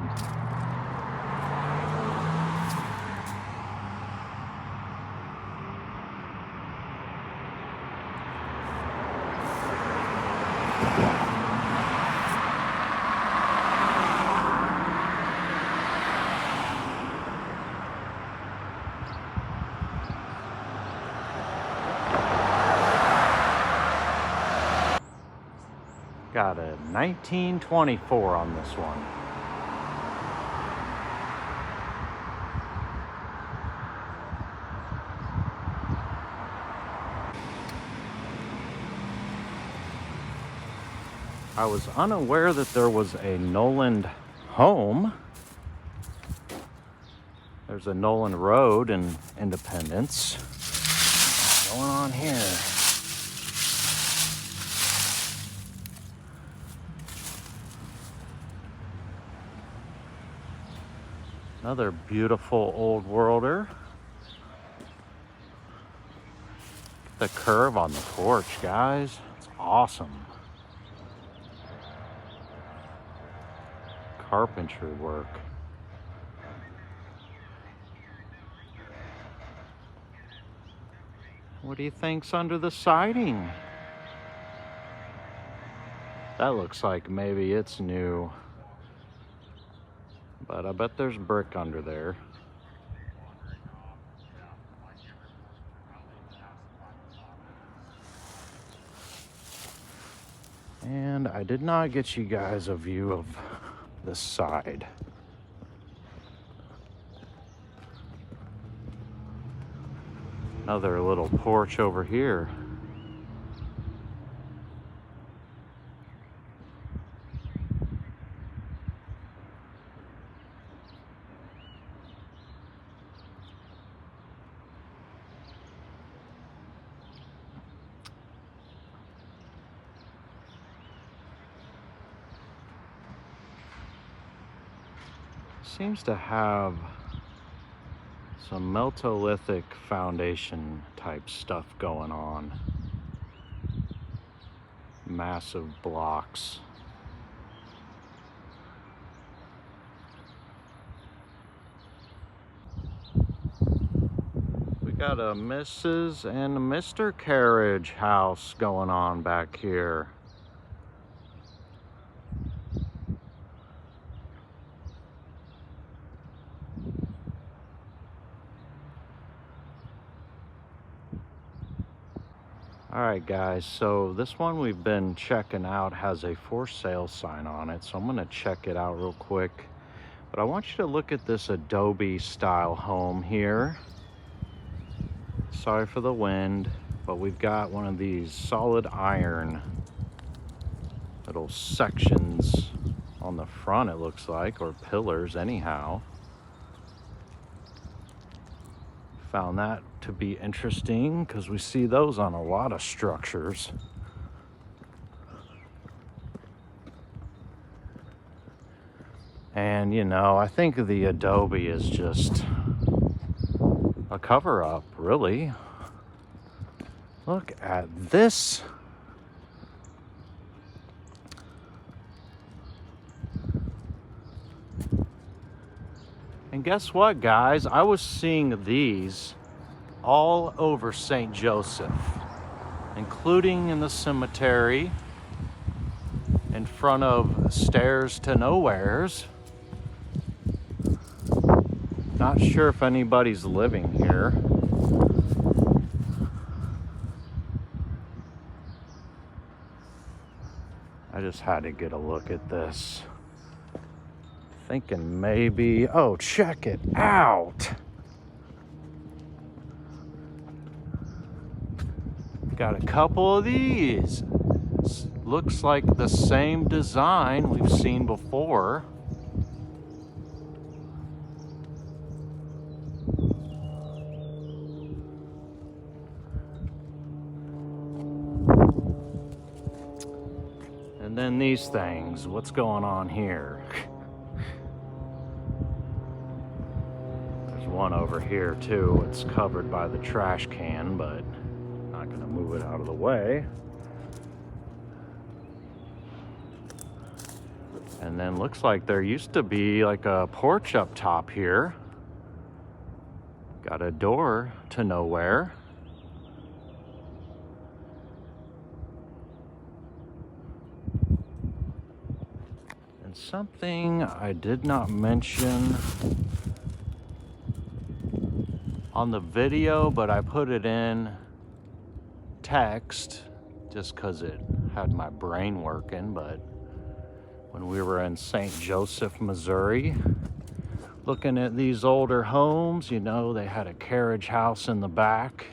Got a 1924 on this one. I was unaware that there was a Noland home. There's a Noland Road in Independence. What's going on here? Another beautiful old worlder. The curve on the porch, guys. It's awesome. Carpentry work. What do you think's under the siding? That looks like maybe it's new. But I bet there's brick under there. And I did not get you guys a view of this side. Another little porch over here. Seems to have some Meltolithic foundation type stuff going on. Massive blocks. We got a Mrs. and Mr. carriage house going on back here. Alright guys, so this one we've been checking out has a for sale sign on it, so I'm going to check it out real quick. But I want you to look at this Adobe style home here. Sorry for the wind, but we've got one of these solid iron little sections on the front, it looks like, or pillars anyhow. Found that to be interesting because we see those on a lot of structures. And you know, I think the Adobe is just a cover-up, really. Look at this. And guess what, guys? I was seeing these all over St. Joseph, including in the cemetery, in front of Stairs to Nowheres. Not sure if anybody's living here. I just had to get a look at this. Thinking maybe, oh, check it out. Got a couple of these. Looks like the same design we've seen before. And then these things, what's going on here? One over here too. It's covered by the trash can, but not gonna move it out of the way. And then looks like there used to be like a porch up top here. Got a door to nowhere. And something I did not mention on the video, but I put it in text just because it had my brain working. But when we were in St. Joseph, Missouri, looking at these older homes, you know, they had a carriage house in the back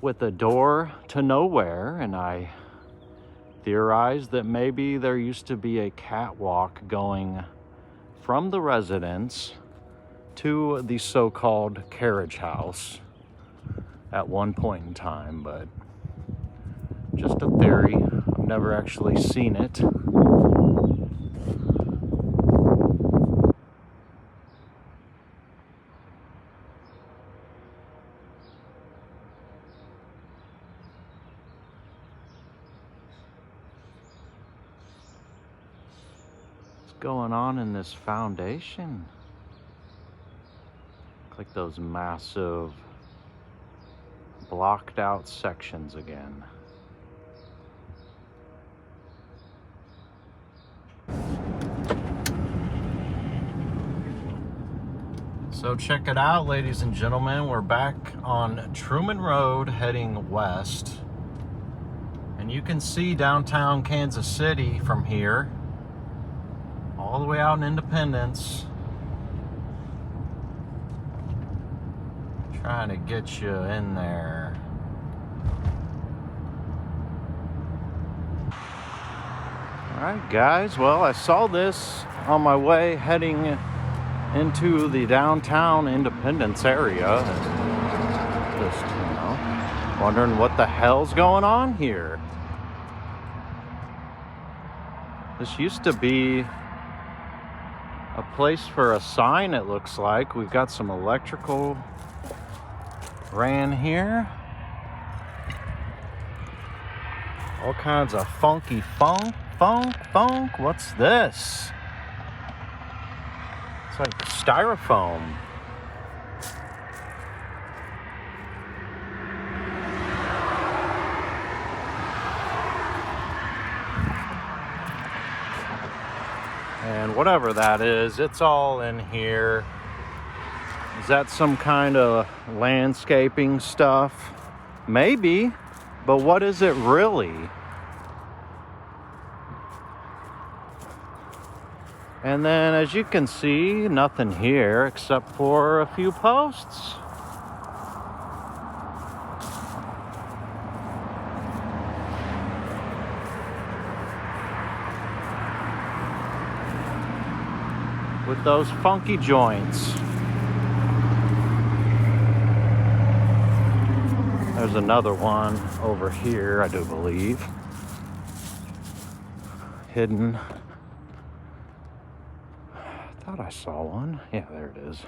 with a door to nowhere, and I theorized that maybe there used to be a catwalk going from the residence to the so-called carriage house at one point in time, but just a theory. I've never actually seen it. What's going on in this foundation? Look like those massive blocked out sections again. So check it out, ladies and gentlemen. We're back on Truman Road heading west. And you can see downtown Kansas City from here, all the way out in Independence. Trying to get you in there. Alright guys, well, I saw this on my way heading into the downtown Independence area. Just, wondering what the hell's going on here. This used to be a place for a sign, it looks like. We've got some electrical ran here. All kinds of funky funk. What's this? It's like styrofoam. And whatever that is, it's all in here. Is that some kind of landscaping stuff? Maybe, but what is it really? And then, as you can see, nothing here except for a few posts. With those funky joints. There's another one over here, I do believe. Hidden. I thought I saw one. Yeah, there it is.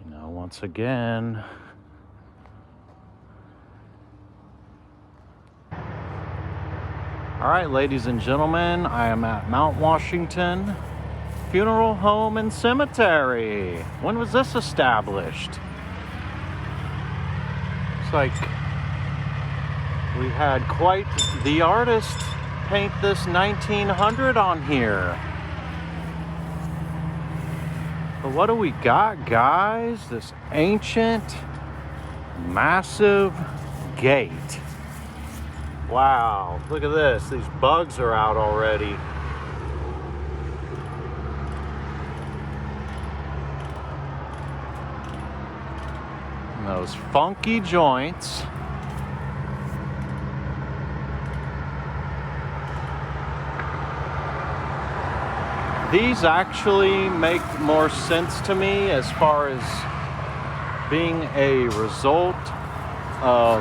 You know, once again. All right, ladies and gentlemen, I am at Mount Washington Funeral Home and Cemetery. When was this established? It's like we had quite the artist paint this 1900 on here. But what do we got, guys? This ancient, massive gate. Wow, look at this. These bugs are out already. And those funky joints. These actually make more sense to me as far as being a result of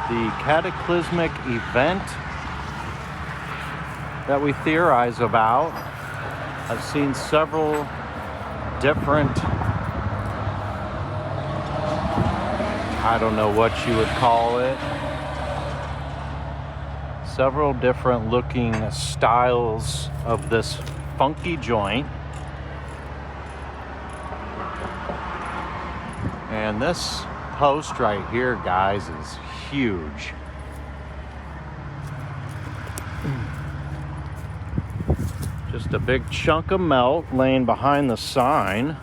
the cataclysmic event that we theorize about. I've seen several different, I don't know what you would call it, several different looking styles of this funky joint. And this post right here, guys, is huge. Just a big chunk of melt laying behind the sign.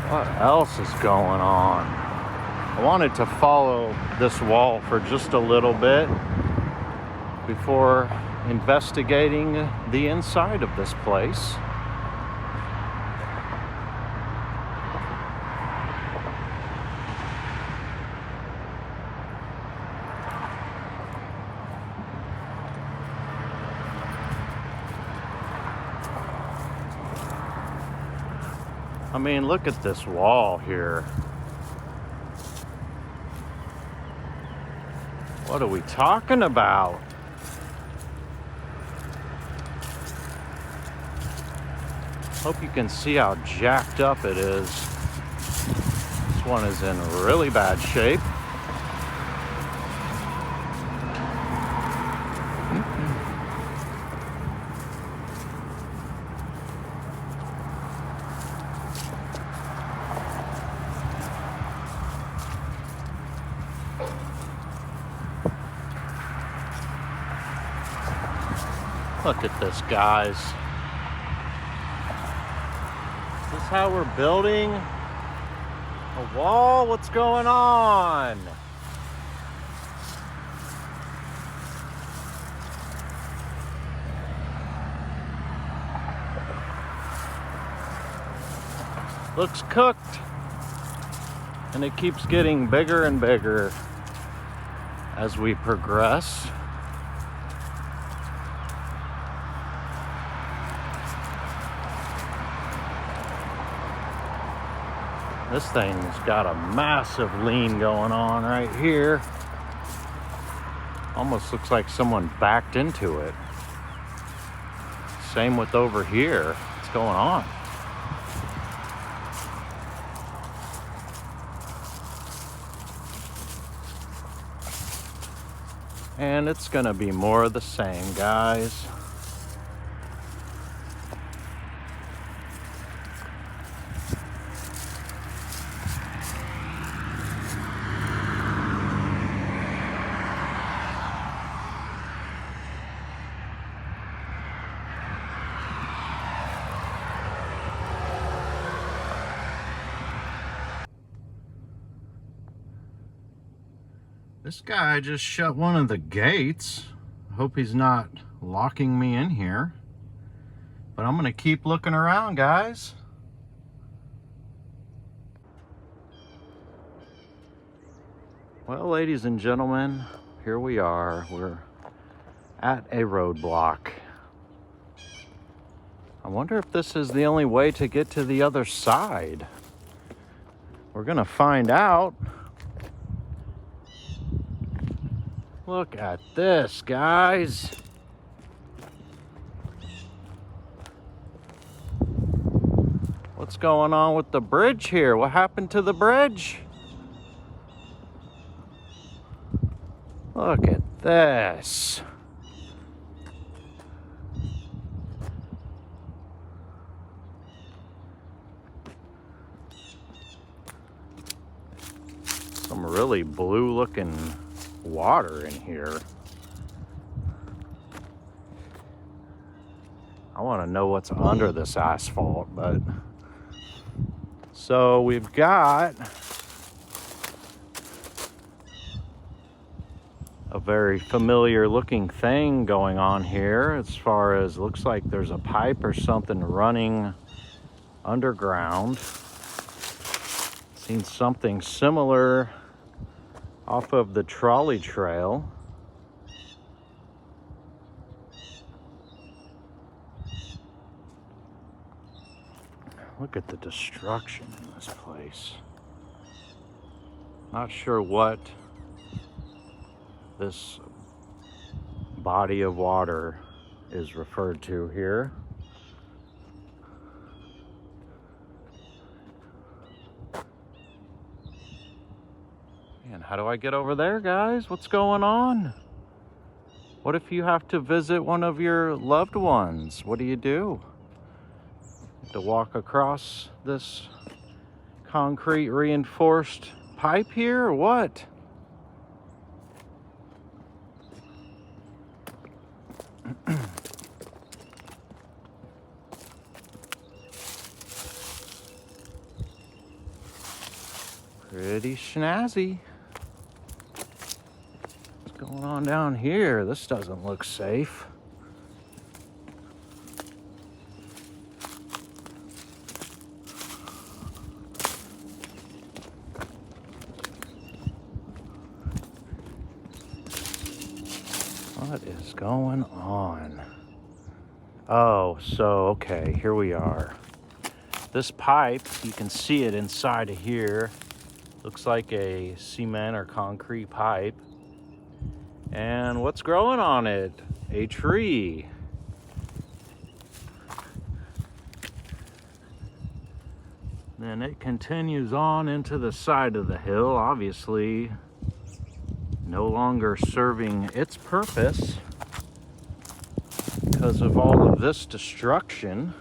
What else is going on? I wanted to follow this wall for just a little bit before investigating the inside of this place. I mean, look at this wall here. What are we talking about? Hope you can see how jacked up it is. This one is in really bad shape. Look at this, guys. Is this how we're building a wall? What's going on? Looks cooked. And it keeps getting bigger and bigger as we progress. This thing's got a massive lean going on right here. Almost looks like someone backed into it. Same with over here. What's going on? And it's gonna be more of the same, guys. This guy just shut one of the gates. I hope he's not locking me in here. But I'm gonna keep looking around, guys. Well, ladies and gentlemen, here we are. We're at a roadblock. I wonder if this is the only way to get to the other side. We're gonna find out. Look at this, guys. What's going on with the bridge here? What happened to the bridge? Look at this. Some really blue-looking water in here. I want to know what's under this asphalt, but so we've got a very familiar looking thing going on here as far as looks like there's a pipe or something running underground. Seen something similar off of the trolley trail. Look at the destruction in this place. Not sure what this body of water is referred to here. And how do I get over there, guys? What's going on? What if you have to visit one of your loved ones? What do? You have to walk across this concrete reinforced pipe here, or what? Pretty snazzy. What's going on down here? This doesn't look safe. What is going on? Oh, so, okay, here we are. This pipe, you can see it inside of here. Looks like a cement or concrete pipe. And what's growing on it? A tree. Then it continues on into the side of the hill, obviously no longer serving its purpose because of all of this destruction.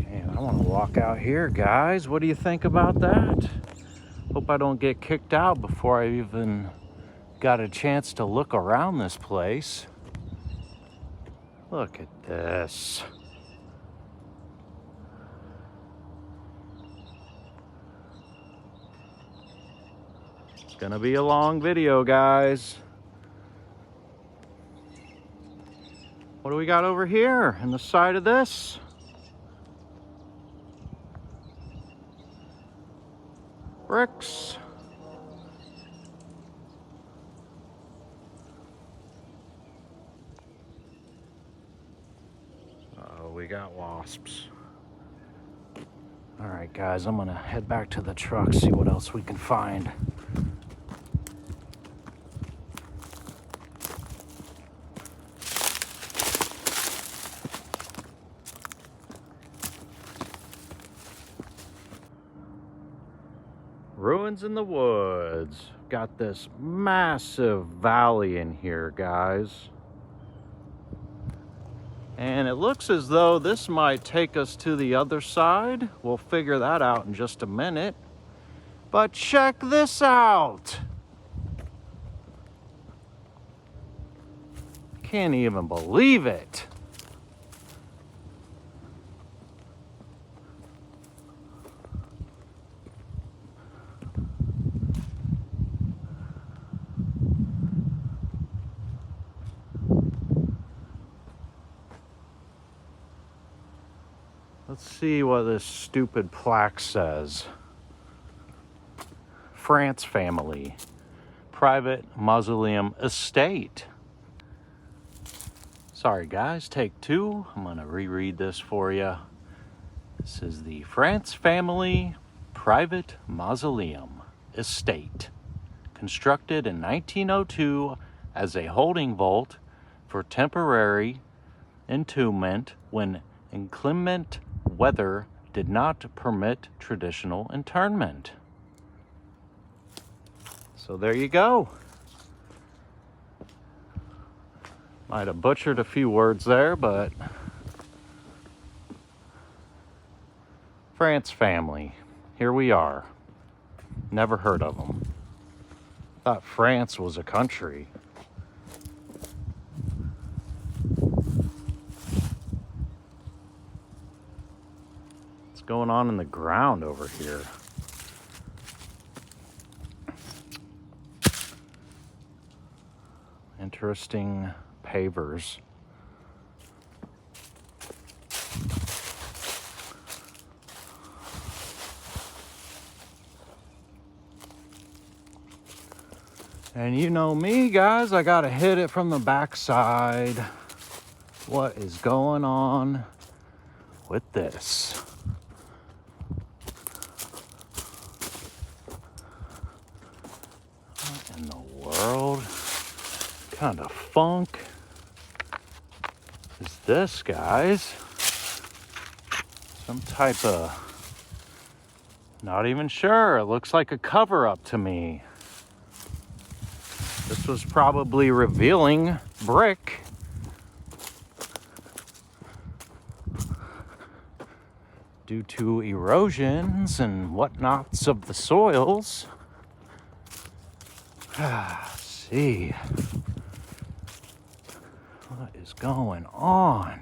And I want to walk out here, guys. What do you think about that? Hope I don't get kicked out before I even got a chance to look around this place. Look at this. It's gonna be a long video, guys. What do we got over here on the side of this? Bricks. Oh, we got wasps. All right, guys, I'm gonna head back to the truck, see what else we can find. Ruins in the woods. Got this massive valley in here, guys. And it looks as though this might take us to the other side. We'll figure that out in just a minute. But check this out. Can't even believe it. Let's see what this stupid plaque says. France family, private mausoleum estate. Sorry guys, take two. I'm gonna reread this for you. This is the France family, private mausoleum estate, constructed in 1902 as a holding vault for temporary entombment when inclement weather did not permit traditional internment. So there you go. Might have butchered a few words there, but France family, here we are. Never heard of them. Thought France was a country. What's going on in the ground over here? Interesting pavers. And you know me, guys, I gotta hit it from the backside. What is going on with this? What in the world? What kind of funk is this, guys? Some type of... Not even sure. It looks like a cover-up to me. This was probably revealing brick. Due to erosions and whatnots of the soils. Let's see. What is going on?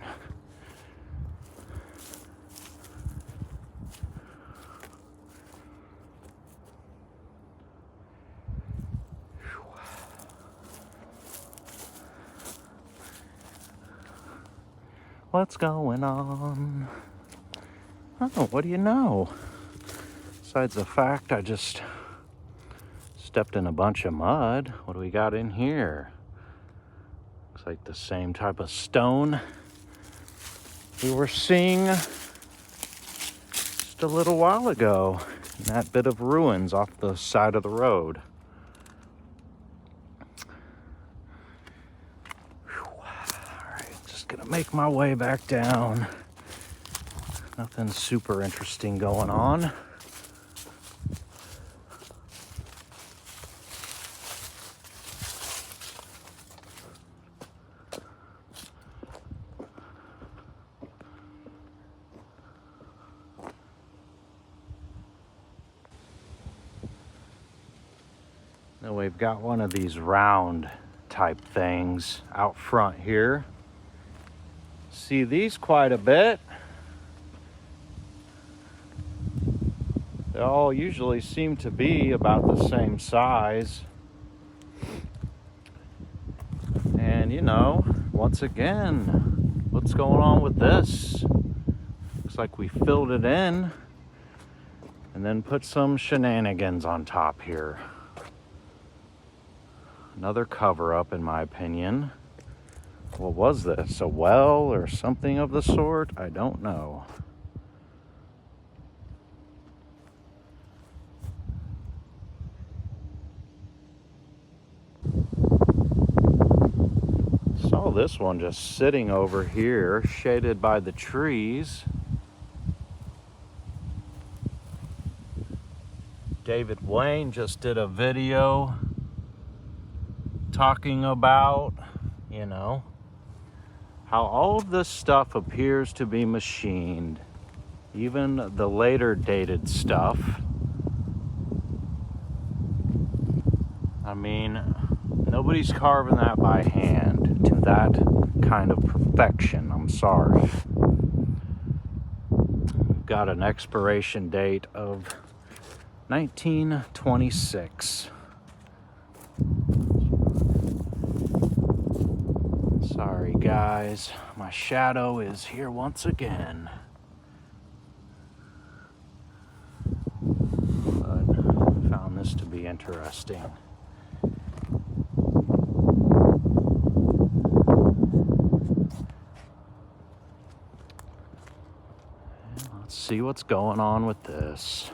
What's going on? Oh, what do you know? Besides the fact I just stepped in a bunch of mud. What do we got in here? Looks like the same type of stone we were seeing just a little while ago in that bit of ruins off the side of the road. Alright, just gonna make my way back down. Nothing super interesting going on. Then we've got one of these round type things out front here. See these quite a bit. They all usually seem to be about the same size. And you know, once again, what's going on with this? Looks like we filled it in and then put some shenanigans on top here. Another cover-up, in my opinion. What was this? A well or something of the sort? I don't know. Saw this one just sitting over here, shaded by the trees. David Wayne just did a video talking about, you know, how all of this stuff appears to be machined. Even the later dated stuff. I mean, nobody's carving that by hand to that kind of perfection. I'm sorry. We've got an expiration date of 1926. Sorry guys, my shadow is here once again. But I found this to be interesting. Let's see what's going on with this.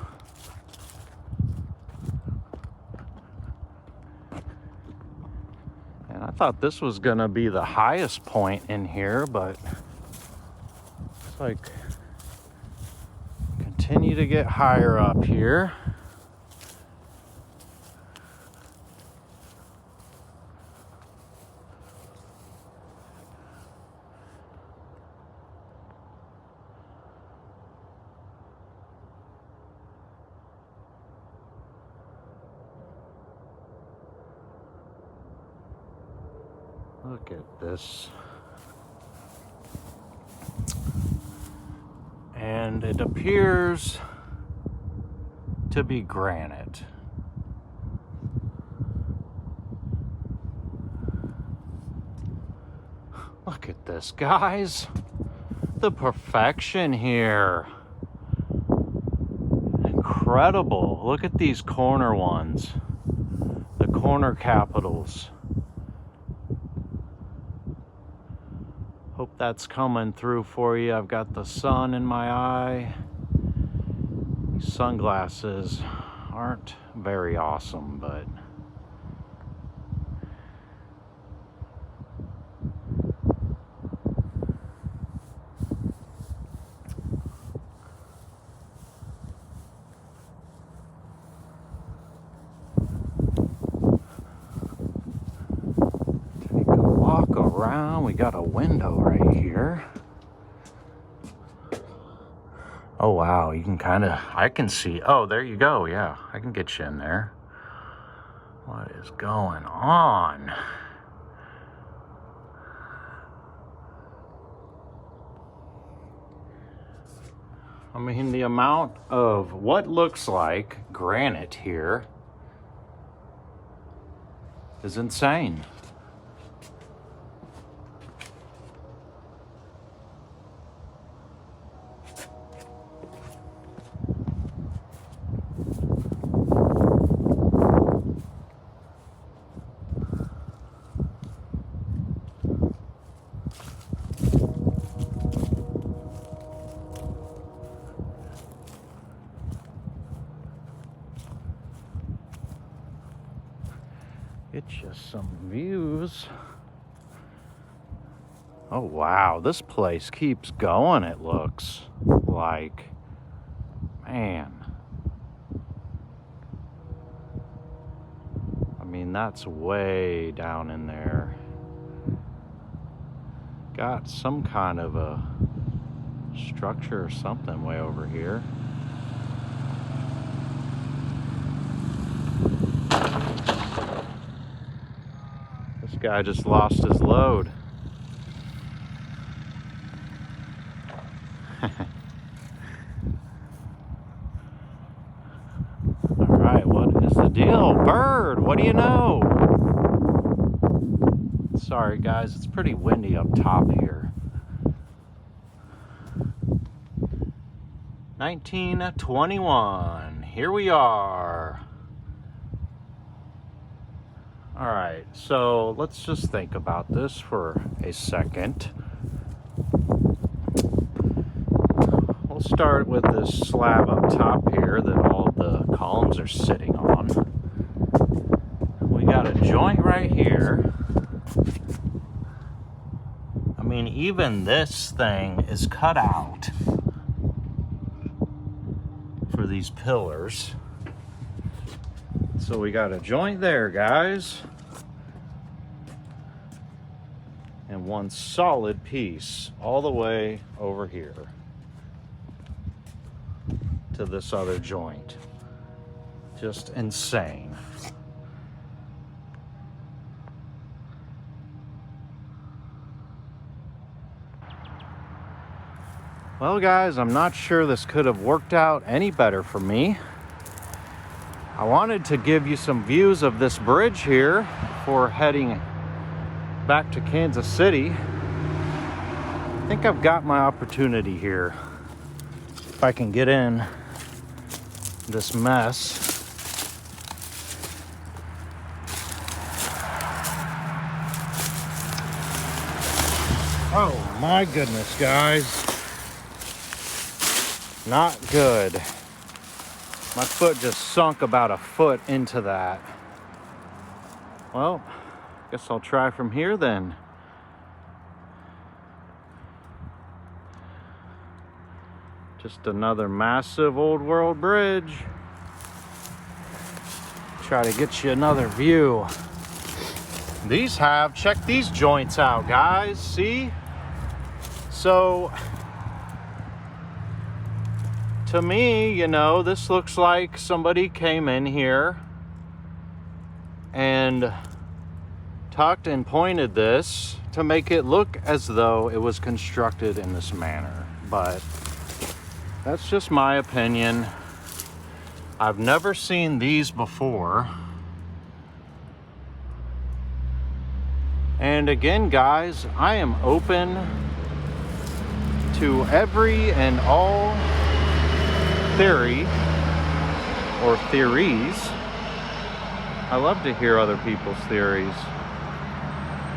And I thought this was gonna be the highest point in here, but it's like continue to get higher up here. Look at this. And it appears to be granite. Look at this, guys. The perfection here. Incredible. Look at these corner ones. The corner capitals. Hope that's coming through for you. I've got the sun in my eye. These sunglasses aren't very awesome, but take a walk around. We got a window right here. Oh wow, you can kind of, I can see, oh there you go, yeah, I can get you in there. What is going on? I mean, the amount of what looks like granite here is insane. some views. Oh wow, this place keeps going, it looks like. Man. I mean, that's way down in there. Got some kind of a structure or something way over here. This guy just lost his load. Alright, what is the deal? Bird, what do you know? Sorry guys, it's pretty windy up top here. 1921, here we are. Alright, so let's just think about this for a second. We'll start with this slab up top here that all the columns are sitting on. We got a joint right here. I mean, even this thing is cut out for these pillars. So we got a joint there, guys. And one solid piece all the way over here to this other joint. Just insane. Well, guys, I'm not sure this could have worked out any better for me. I wanted to give you some views of this bridge here before heading back to Kansas City. I think I've got my opportunity here. If I can get in this mess. Oh my goodness, guys. Not good. My foot just sunk about a foot into that. Well, guess I'll try from here then. Just another massive old world bridge. Try to get you another view. Check these joints out, guys. See? So, to me, you know, this looks like somebody came in here and tucked and pointed this to make it look as though it was constructed in this manner. But that's just my opinion. I've never seen these before. And again, guys, I am open to every and all theory or theories. I love to hear other people's theories.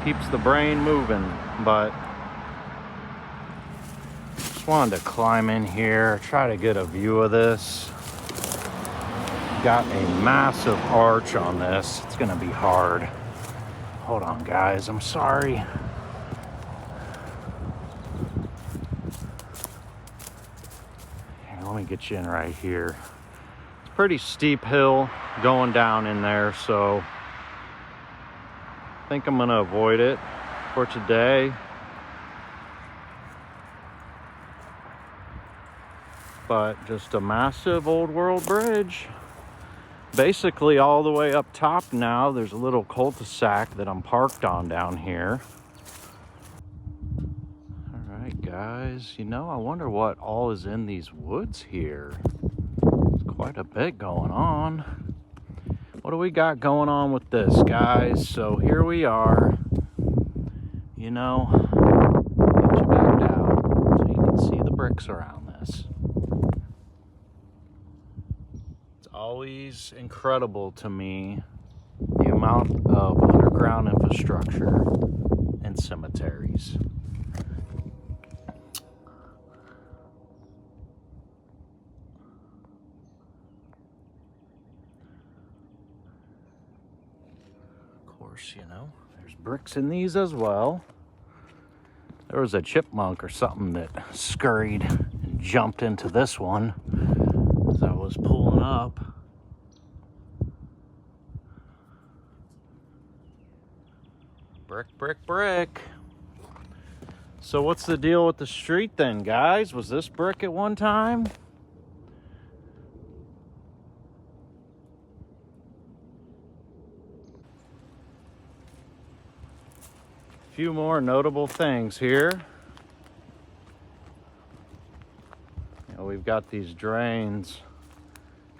Keeps the brain moving, but just wanted to climb in here, try to get a view of this. Got a massive arch on this. It's gonna be hard. Hold on, guys, I'm sorry. Let me get you in right here. It's a pretty steep hill going down in there, so I think I'm gonna avoid it for today. But just a massive old world bridge. Basically all the way up top now, there's a little cul-de-sac that I'm parked on down here. Guys, you know, I wonder what all is in these woods here. There's quite a bit going on. What do we got going on with this, guys? So here we are. You know, get you back down so you can see the bricks around this. It's always incredible to me the amount of underground infrastructure in cemeteries. You There's bricks in these as well. There was a chipmunk or something that scurried and jumped into this one as I was pulling up. Brick, brick, brick. So what's the deal with the street then, guys? Was this brick at one time? A few more notable things here. You know, we've got these drains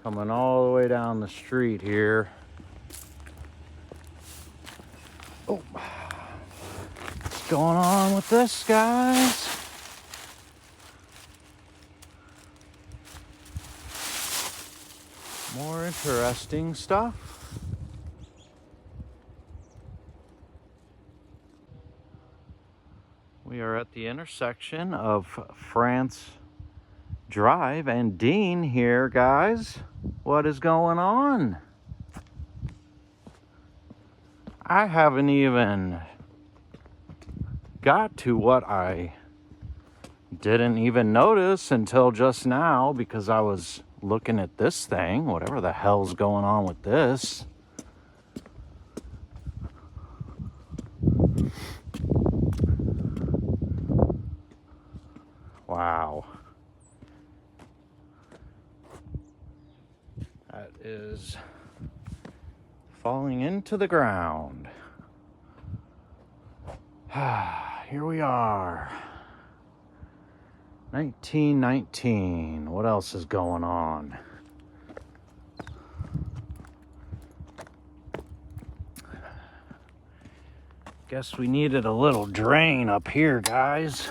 coming all the way down the street here. Oh. What's going on with this, guys? More interesting stuff. We are at the intersection of France Drive and Dean here, guys. What is going on? I haven't even got to what I didn't even notice until just now because I was looking at this thing, whatever the hell's going on with this. Wow. That is falling into the ground. Here we are. 1919. What else is going on? Guess we needed a little drain up here, guys.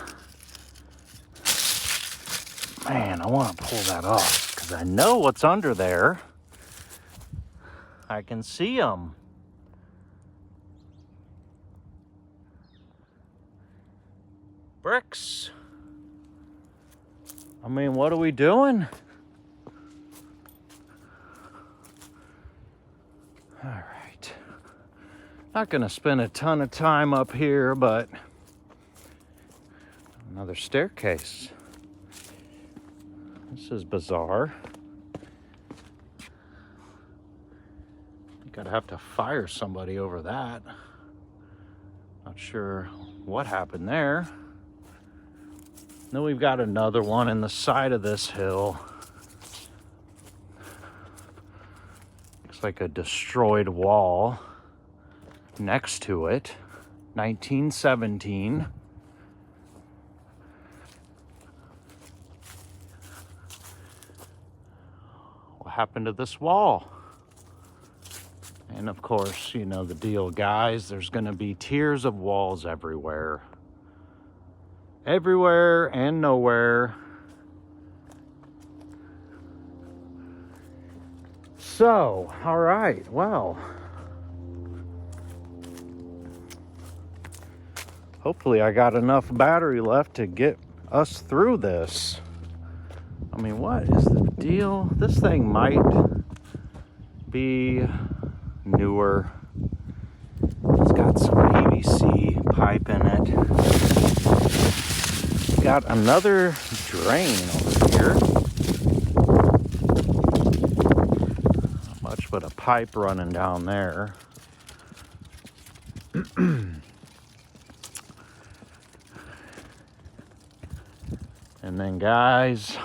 Man, I want to pull that off because I know what's under there. I can see them. Bricks. I mean, what are we doing? All right. Not going to spend a ton of time up here, but another staircase. This is bizarre. Gotta have to fire somebody over that. Not sure what happened there. Then we've got another one in the side of this hill. Looks like a destroyed wall next to it. 1917. What happened to this wall? And of course, you know the deal, guys. There's going to be tiers of walls everywhere. Everywhere and nowhere. So, all right, well. Hopefully I got enough battery left to get us through this. I mean, what is the deal? This thing might be newer. It's got some PVC pipe in it. Got another drain over here. Not much but a pipe running down there. And then, guys,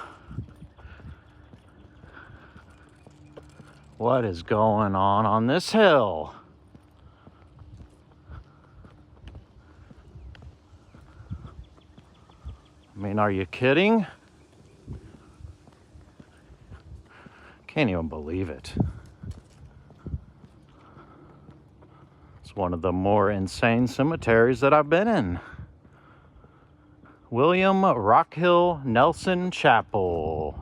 what is going on this hill? I mean, are you kidding? Can't even believe it. It's one of the more insane cemeteries that I've been in. William Rockhill Nelson Chapel.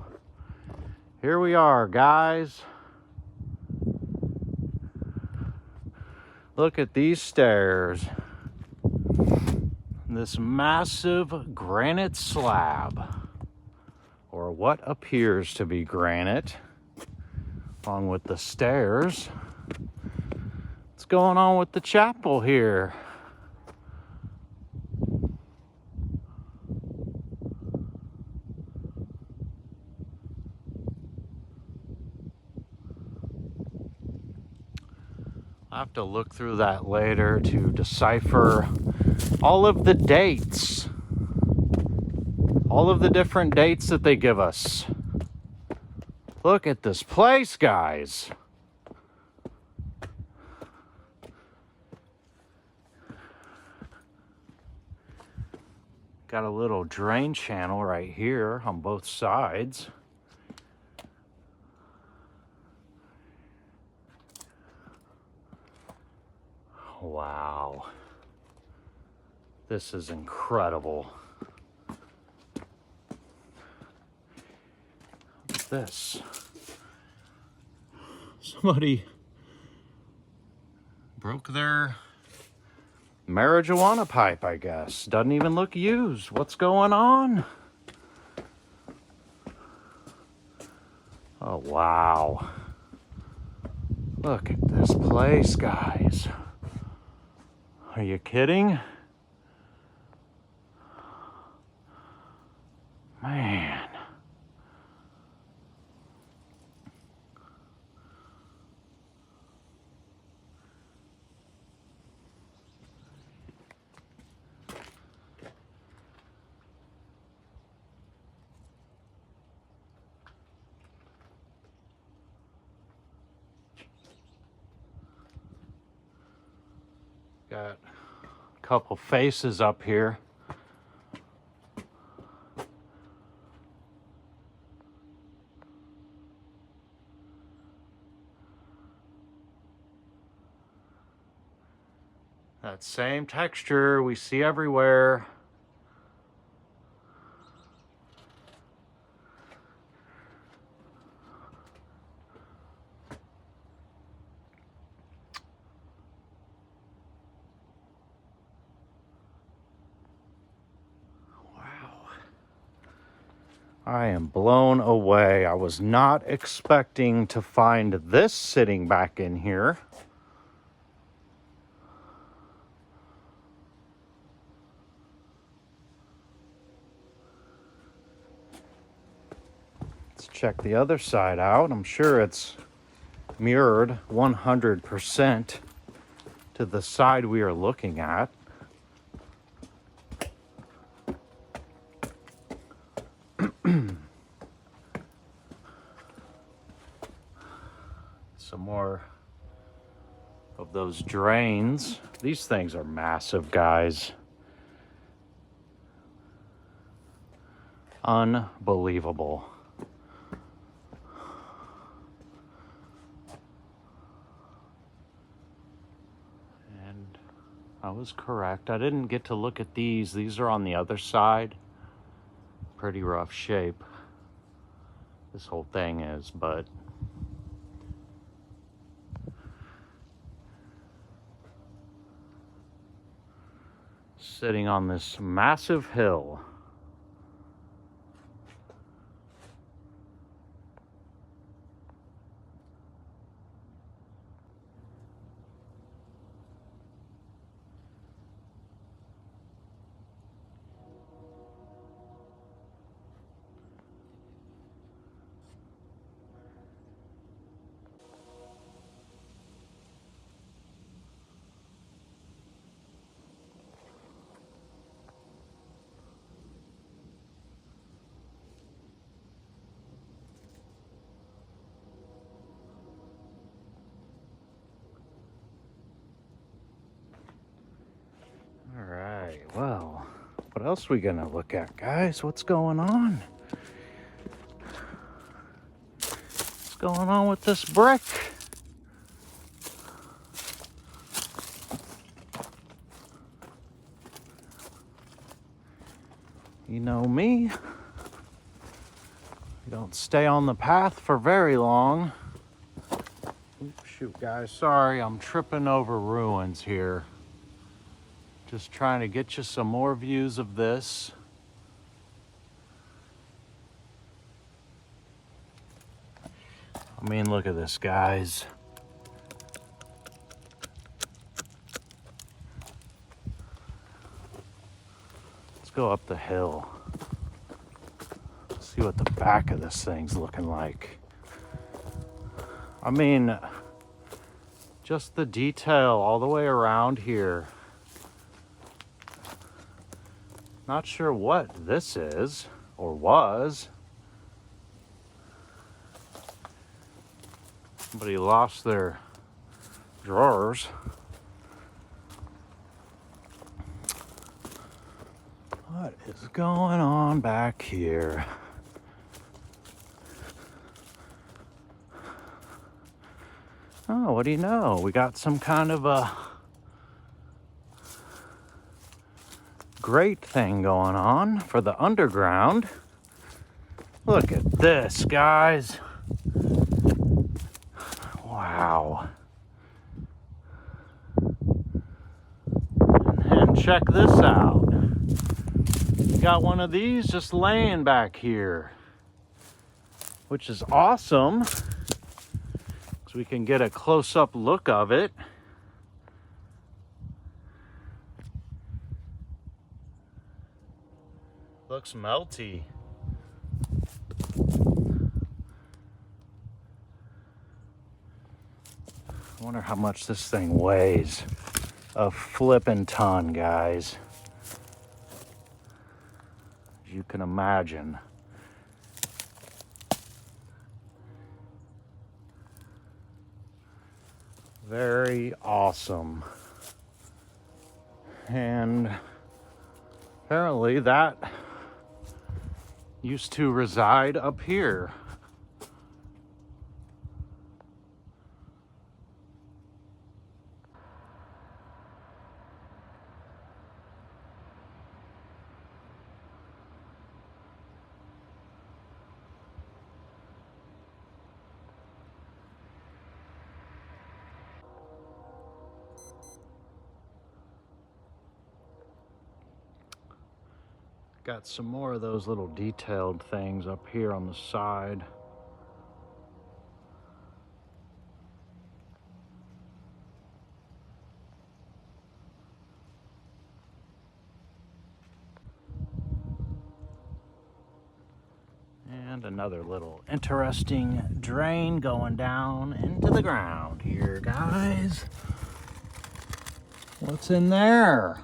Here we are, guys. Look at these stairs. This massive granite slab, or what appears to be granite, along with the stairs. Let's What's going on with the chapel here? I'll have to look through that later to decipher all of the dates. All of the different dates that they give us. Look at this place, guys. Got a little drain channel right here on both sides. Wow. This is incredible. What's this? Somebody broke their marijuana pipe, I guess. Doesn't even look used. What's going on? Oh, wow. Look at this place, guys. Are you kidding? Man. Got a couple faces up here. That same texture we see everywhere. I am blown away. I was not expecting to find this sitting back in here. Let's check the other side out. I'm sure it's mirrored 100% to the side we are looking at. Some more of those drains. These things are massive, guys. Unbelievable. And I was correct. I didn't get to look at these. These are on the other side. Pretty rough shape. This whole thing is, but sitting on this massive hill. All right, well, what else are we gonna look at, guys? What's going on? What's going on with this brick? You know me. I don't stay on the path for very long. Oops, shoot, guys, sorry, I'm tripping over ruins here. Just trying to get you some more views of this. I mean, look at this, guys. go up the hill. See what the back of this thing's looking like. I mean, just the detail all the way around here. Not sure what this is or was. Somebody lost their drawers. What is going on back here? Oh, what do you know? We got some kind of a grate thing going on for the underground. Look at this, guys. Wow. And check this out. Got one of these just laying back here, which is awesome. So we can get a close-up look of it. Looks melty. I wonder how much this thing weighs. A flippin' ton, guys. As you can imagine. Very awesome. And apparently that used to reside up here. Got some more of those little detailed things up here on the side. And another little interesting drain going down into the ground here, guys. What's in there?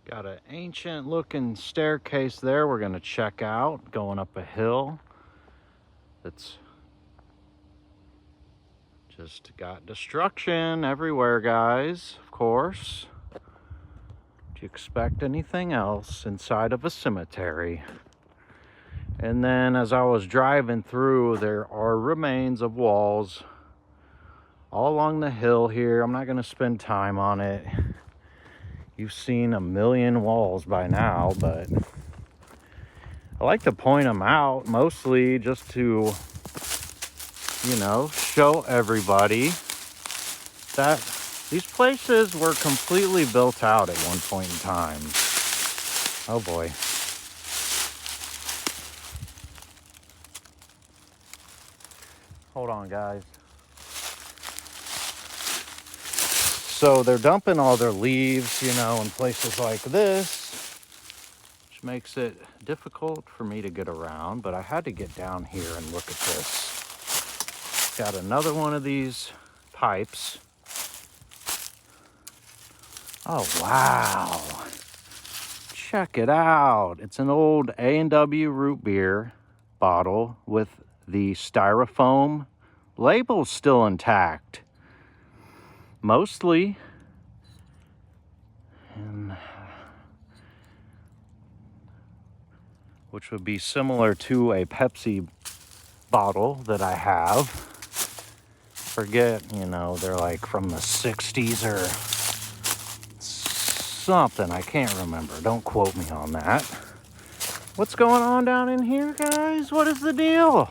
Got an ancient looking staircase there we're gonna check out, going up a hill. It's just got destruction everywhere, guys, of course. Do you expect anything else inside of a cemetery? And then as I was driving through, there are remains of walls all along the hill here. I'm not gonna spend time on it. You've seen a million walls by now, but I like to point them out mostly just to, you know, show everybody that these places were completely built out at one point in time. Oh boy. Hold on, guys. So they're dumping all their leaves, you know, in places like this, which makes it difficult for me to get around, but I had to get down here and look at this. Got another one of these pipes. Oh, wow. Check it out. It's an old A&W root beer bottle with the styrofoam label still intact. Mostly. And which would be similar to a Pepsi bottle that I have. Forget, you know, they're like from the 60s or something. I can't remember. Don't quote me on that. What's going on down in here, guys? What is the deal?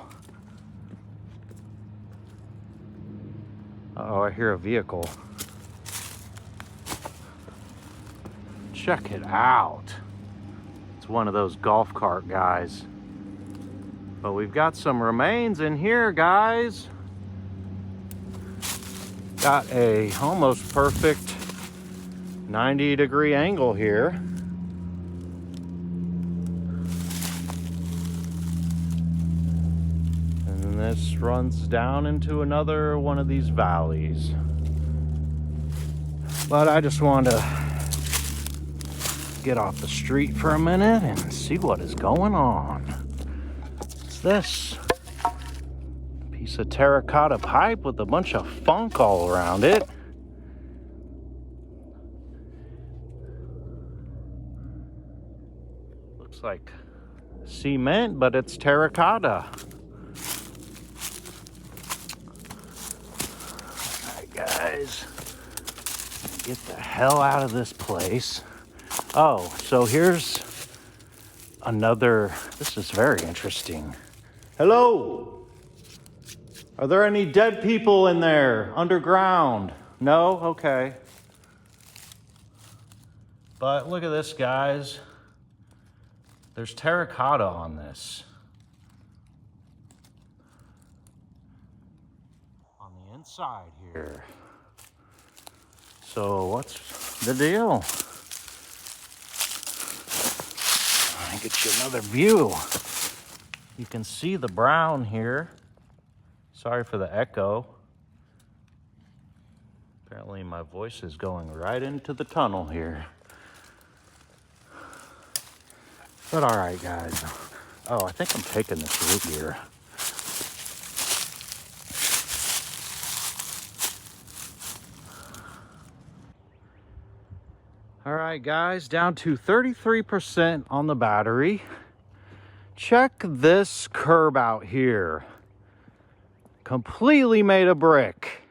Uh-oh, I hear a vehicle. Check it out. It's one of those golf cart guys. But we've got some remains in here, guys. Got a almost perfect 90-degree angle here. And then this runs down into another one of these valleys. But I just wanted to get off the street for a minute and see what is going on. What's this? Piece of terracotta pipe with a bunch of funk all around it. Looks like cement, but it's terracotta. Alright, guys. Get the hell out of this place. Oh, so here's another. This is very interesting. Hello? Are there any dead people in there underground? No? Okay. But look at this, guys. There's terracotta on this. On the inside here. So what's the deal? I'll get you another view. You can see the brown here. Sorry for the echo. Apparently my voice is going right into the tunnel here. But all right, guys. Oh, I think I'm taking this route here. All right, guys, down to 33% on the battery. Check this curb out here. Completely made of brick.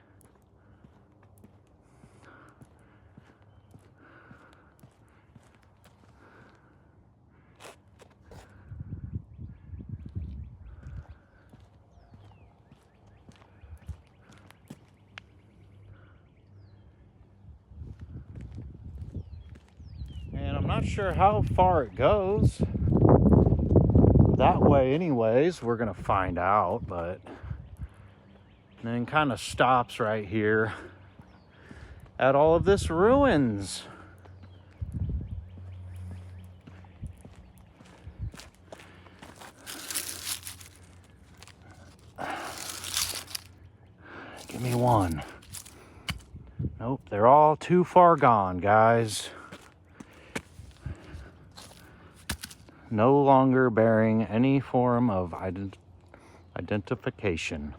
And I'm not sure how far it goes. That way anyways, we're gonna find out, but then kind of stops right here at all of this ruins. Give me one. Nope, they're all too far gone, guys. No longer bearing any form of identification.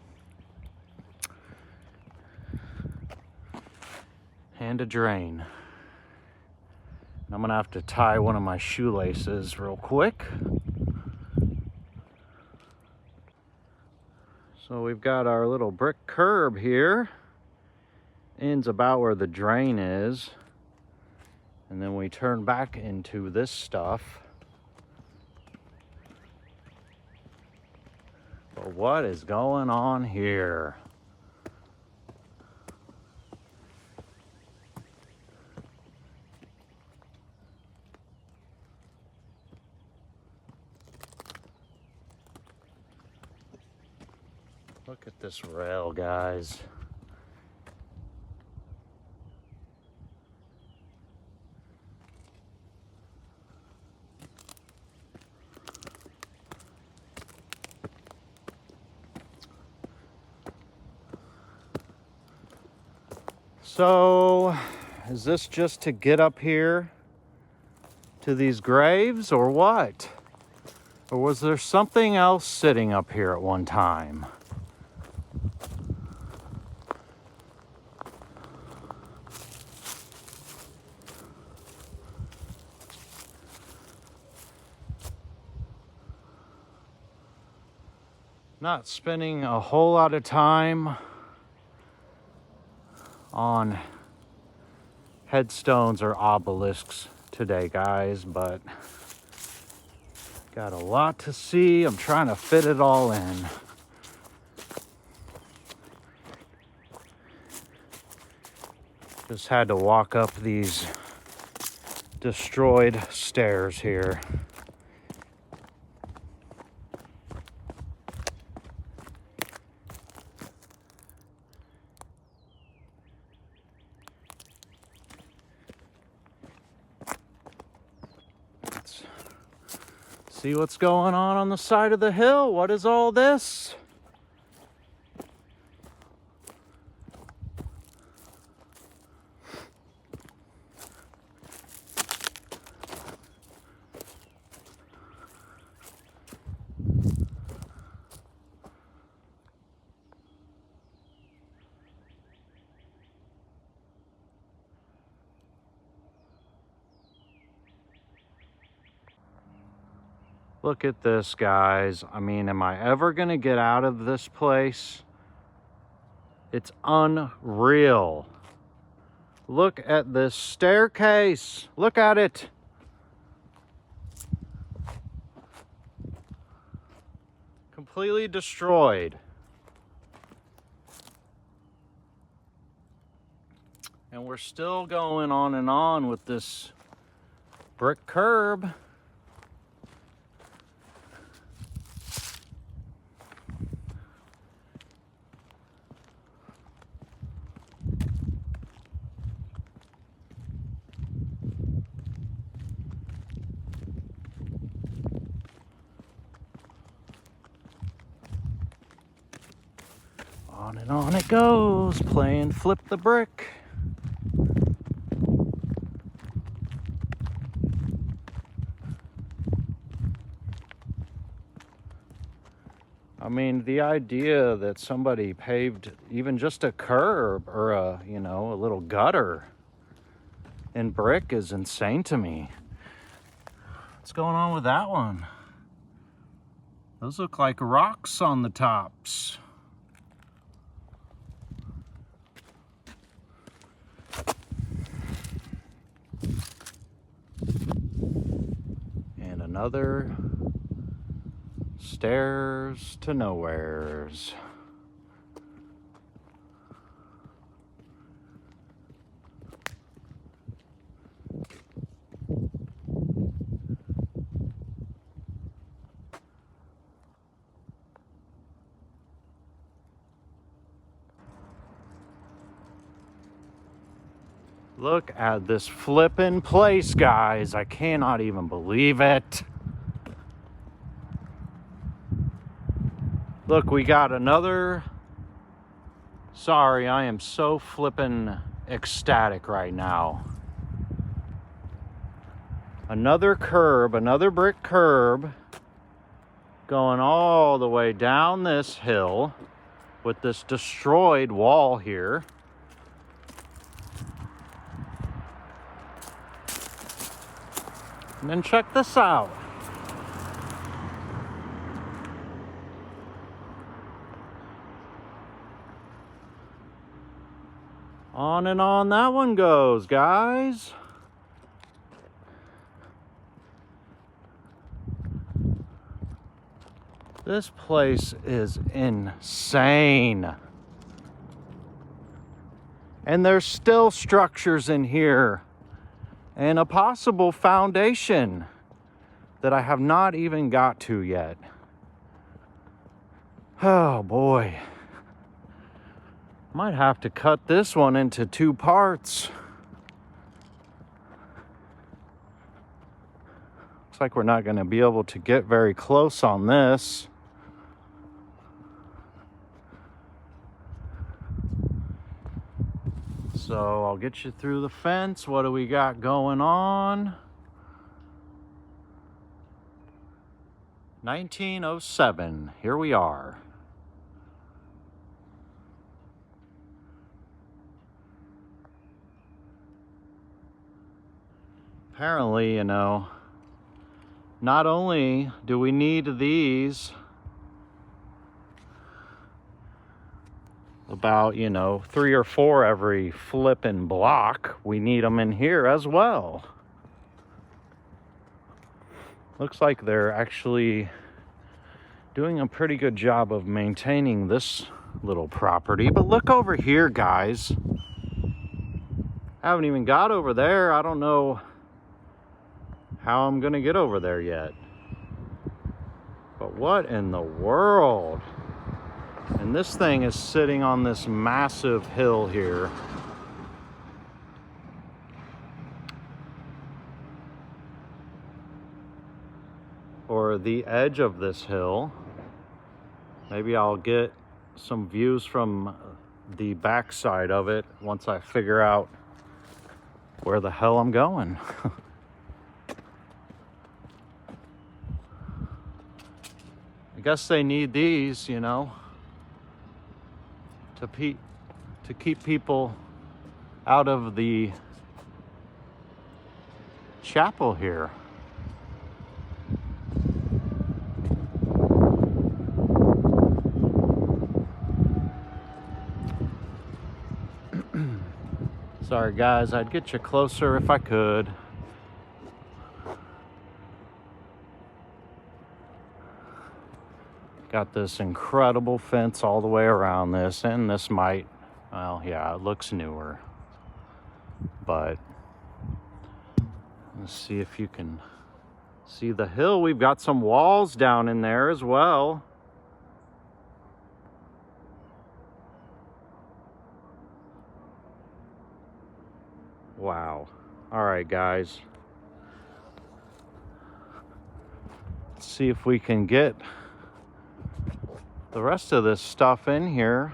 And a drain. And I'm gonna have to tie one of my shoelaces real quick. So we've got our little brick curb here. Ends about where the drain is. And then we turn back into this stuff. But what is going on here? Look at this rail, guys. So, is this just to get up here to these graves or what? Or was there something else sitting up here at one time? Not spending a whole lot of time on headstones or obelisks today, guys, but got a lot to see. I'm trying to fit it all in. Just had to walk up these destroyed stairs here. Let's see what's going on the side of the hill. What is all this? Look at this, guys. I mean, am I ever going to get out of this place? It's unreal. Look at this staircase. Look at it. Completely destroyed. And we're still going on and on with this brick curb. On and on it goes, playing flip the brick. I mean, the idea that somebody paved even just a curb or a little gutter in brick is insane to me. What's going on with that one? Those look like rocks on the tops. And another stairs to nowheres. Look at this flippin' place, guys. I cannot even believe it. Look, we got another... Sorry, I am so flippin' ecstatic right now. Another curb, another brick curb, going all the way down this hill with this destroyed wall here. And then check this out. On and on that one goes, guys. This place is insane. And there's still structures in here and a possible foundation that I have not even got to yet. Oh boy. Might have to cut this one into 2 parts. Looks like we're not going to be able to get very close on this. So I'll get you through the fence. What do we got going on? 1907. Here we are. Apparently, not only do we need these about, 3 or 4 every flippin' block, we need them in here as well. Looks like they're actually doing a pretty good job of maintaining this little property. But look over here, guys. I haven't even got over there. I don't know how I'm gonna get over there yet. But what in the world? And this thing is sitting on this massive hill here. Or the edge of this hill. Maybe I'll get some views from the backside of it once I figure out where the hell I'm going. I guess they need these, you know, to keep people out of the chapel here. Sorry guys, I'd get you closer if I could. Got this incredible fence all the way around this, and this might, well, yeah, it looks newer. But let's see if you can see the hill. We've got some walls down in there as well. Wow. All right, guys. Let's see if we can get the rest of this stuff in here.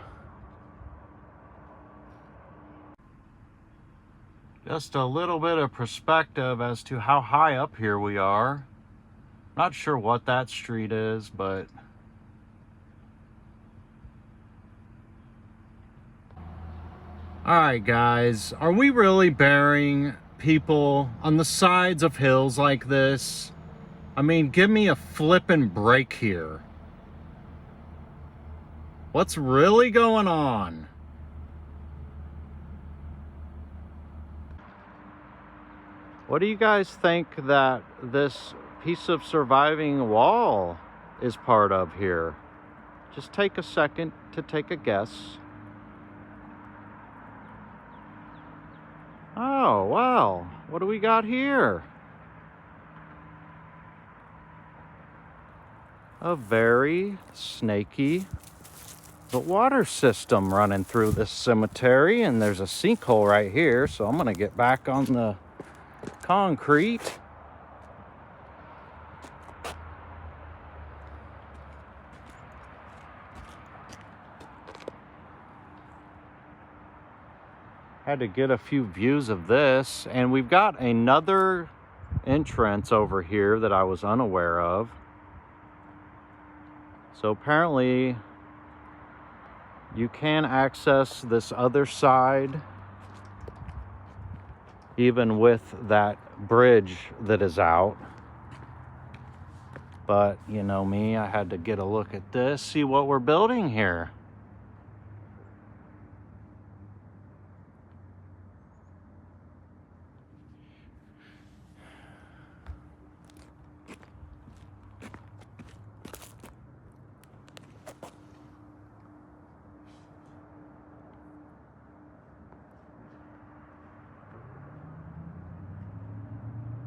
Just a little bit of perspective as to how high up here we are. Not sure what that street is, but all right, guys, are we really burying people on the sides of hills like this? I mean, give me a flippin' break here. What's really going on? What do you guys think that this piece of surviving wall is part of here? Just take a second to take a guess. Oh, wow. What do we got here? A very snaky water system running through this cemetery, and there's a sinkhole right here, so I'm gonna get back on the concrete. Had to get a few views of this, and we've got another entrance over here that I was unaware of. So apparently you can access this other side even with that bridge that is out. But you know me, I had to get a look at this, see what we're building here.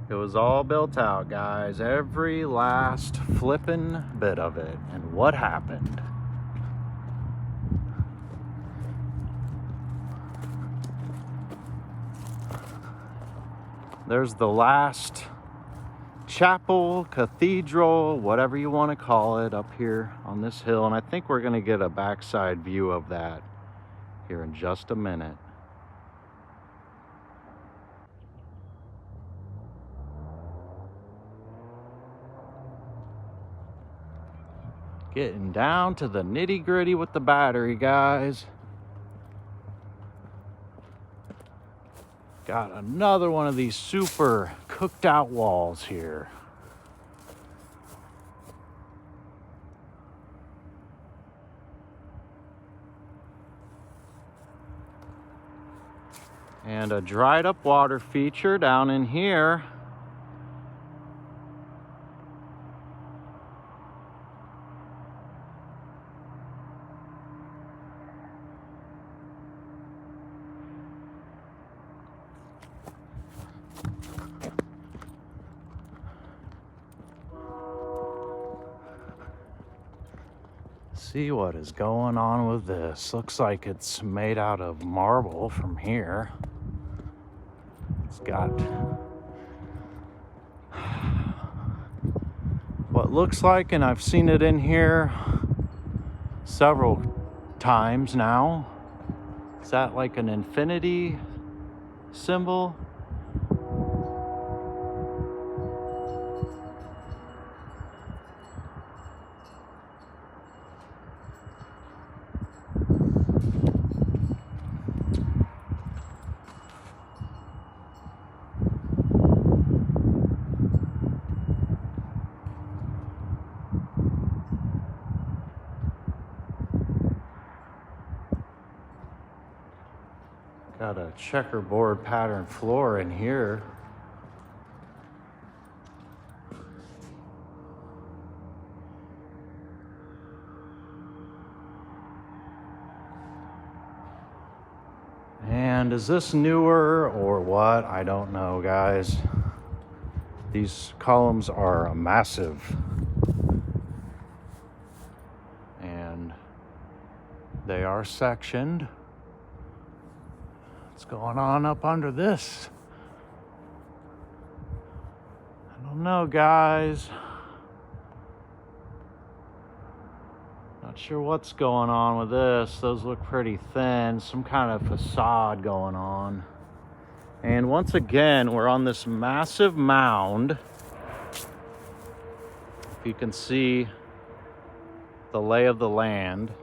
It was all built out, guys. Every last flippin' bit of it. And what happened? There's the last chapel, cathedral, whatever you want to call it, up here on this hill. And I think we're going to get a backside view of that here in just a minute. Getting down to the nitty-gritty with the battery, guys. Got another one of these super cooked out walls here. And a dried up water feature down in here. See what is going on with this. Looks like it's made out of marble from here. It's got what looks like, and I've seen it in here several times now. Is that like an infinity symbol? Got a checkerboard pattern floor in here. And is this newer or what? I don't know, guys. These columns are massive. And they are sectioned. What's going on up under this? I don't know, guys. Not sure what's going on with this. Those look pretty thin. Some kind of facade going on. And once again, we're on this massive mound. If you can see the lay of the land.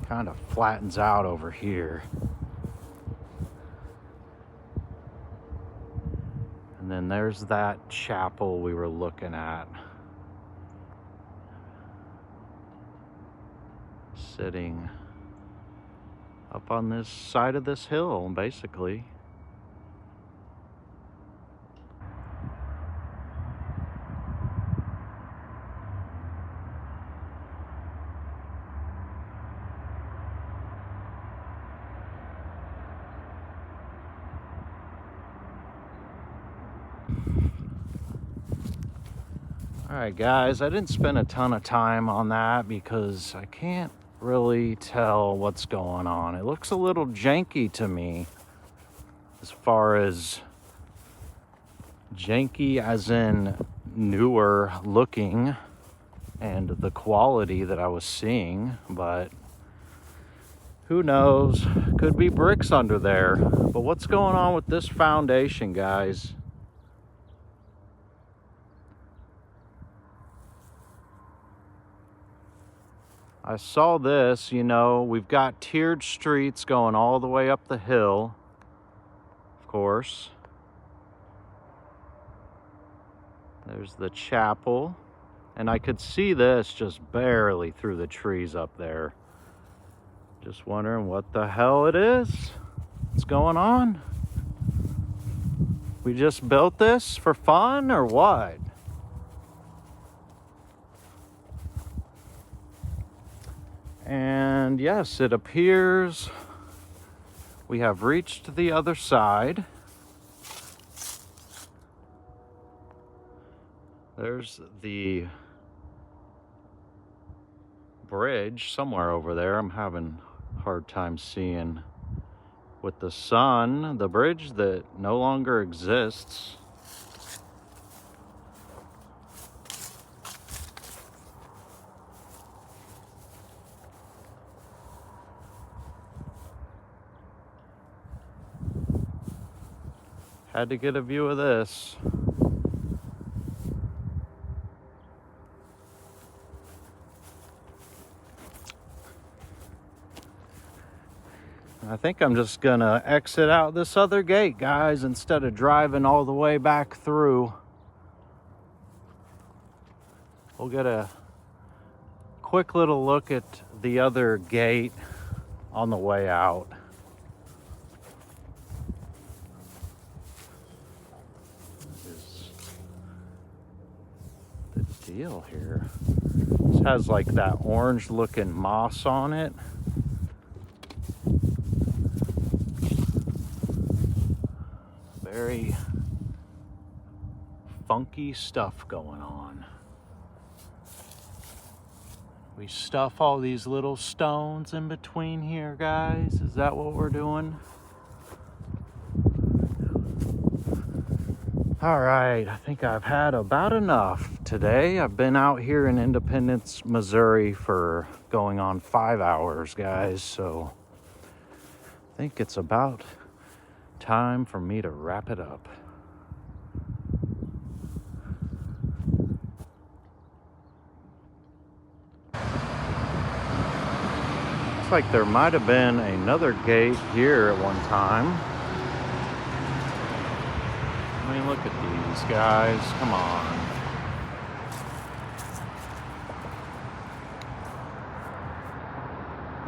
Kind of flattens out over here. And then there's that chapel we were looking at. Sitting up on this side of this hill, basically. All right, guys, I didn't spend a ton of time on that because I can't really tell what's going on. It looks a little janky to me, as far as janky as in newer looking and the quality that I was seeing, but who knows? Could be bricks under there. But what's going on with this foundation, guys? I saw this, you know, we've got tiered streets going all the way up the hill, of course. There's the chapel, and I could see this just barely through the trees up there. Just wondering what the hell it is. What's going on? We just built this for fun or what? And yes, it appears we have reached the other side. There's the bridge somewhere over there. I'm having a hard time seeing with the sun. The bridge that no longer exists. Had to get a view of this. I think I'm just gonna exit out this other gate, guys, instead of driving all the way back through. We'll get a quick little look at the other gate on the way out. Deal here. This has like that orange looking moss on it. Very funky stuff going on. We stuff all these little stones in between here, guys. Is that what we're doing? All right, I think I've had about enough today. I've been out here in Independence, Missouri for going on 5 hours, guys. So I think it's about time for me to wrap it up. Looks like there might have been another gate here at one time. I mean, look at these guys. Come on.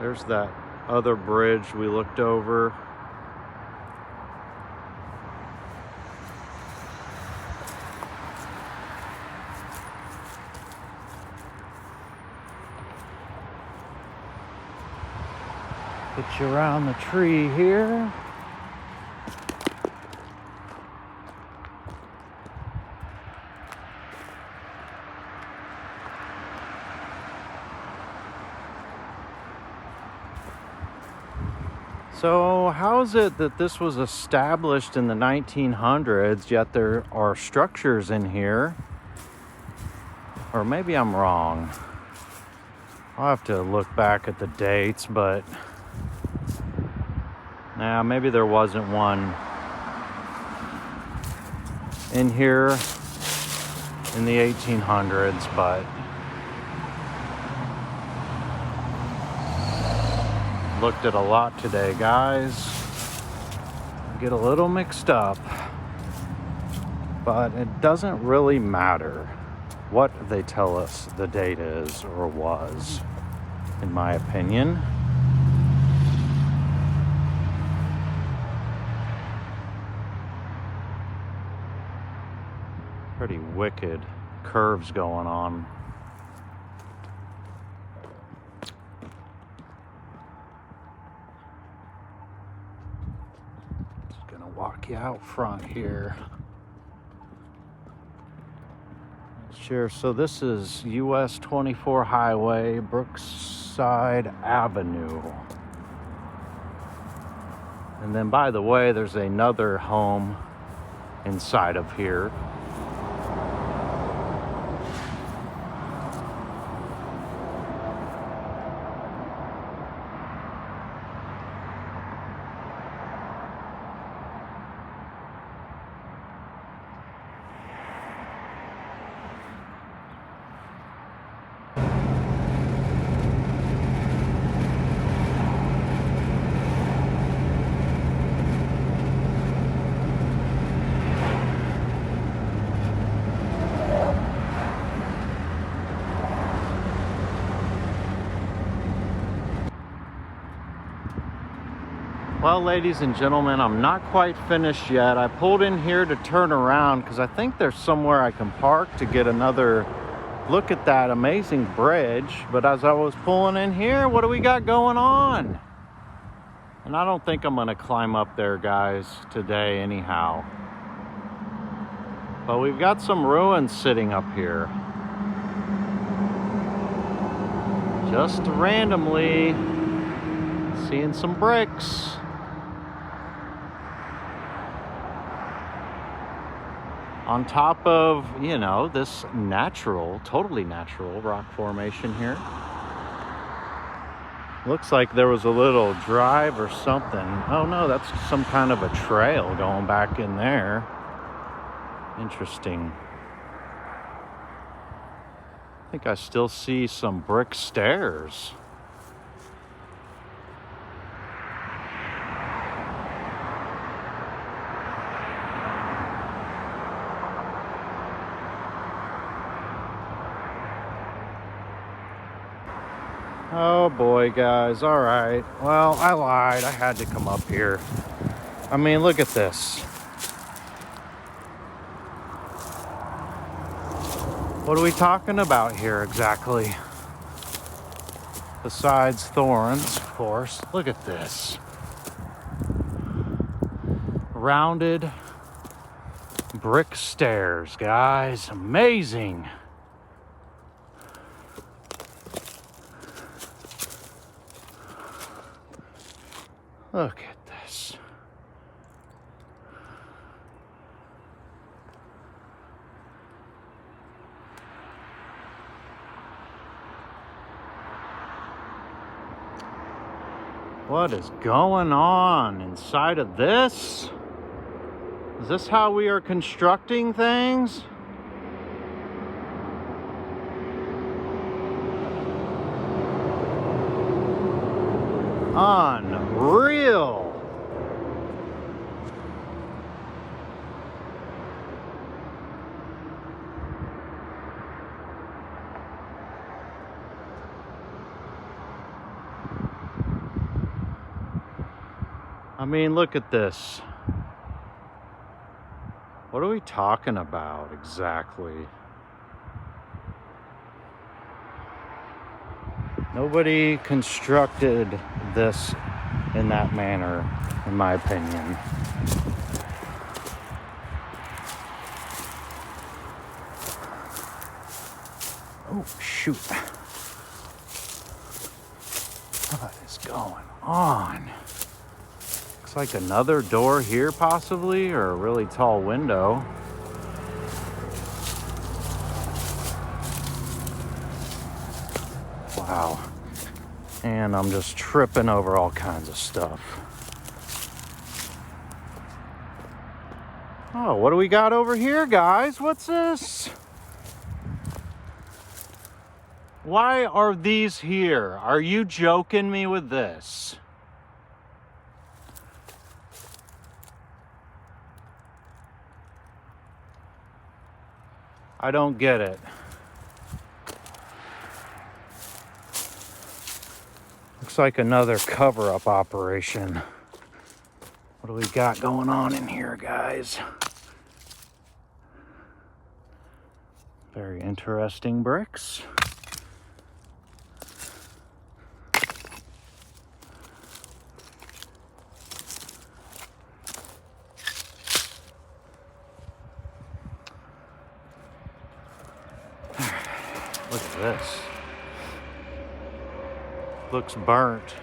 There's that other bridge we looked over. Get you around the tree here. So how is it that this was established in the 1900s, yet there are structures in here? Or maybe I'm wrong. I'll have to look back at the dates, but nah, maybe there wasn't one in here in the 1800s, but looked at a lot today, guys. Get a little mixed up, but it doesn't really matter what they tell us the date is or was, in my opinion. Pretty wicked curves going on. Walk you out front here. Sure. So this is US 24 Highway, Brookside Avenue. And then, by the way, there's another home inside of here. Well, ladies and gentlemen, I'm not quite finished yet. I pulled in here to turn around because I think there's somewhere I can park to get another look at that amazing bridge. But as I was pulling in here, what do we got going on? And I don't think I'm going to climb up there, guys, today anyhow. But we've got some ruins sitting up here. Just randomly seeing some bricks. On top of, you know, this natural, totally natural rock formation here. Looks like there was a little drive or something. Oh no, that's some kind of a trail going back in there. Interesting. I think I still see some brick stairs. Oh boy, guys. All right. Well, I lied. I had to come up here. I mean, look at this. What are we talking about here exactly? Besides thorns, of course. Look at this. Rounded brick stairs, guys. Amazing. Look at this. What is going on inside of this? Is this how we are constructing things? Unreal. I mean, look at this. What are we talking about exactly? Nobody constructed this in that manner, in my opinion. Oh, shoot. What is going on? Looks like another door here, possibly, or a really tall window. Wow. And I'm just tripping over all kinds of stuff. Oh, what do we got over here, guys? What's this? Why are these here? Are you joking me with this? I don't get it. Looks like another cover-up operation. What do we got going on in here, guys? Very interesting bricks. Look at this. Looks burnt.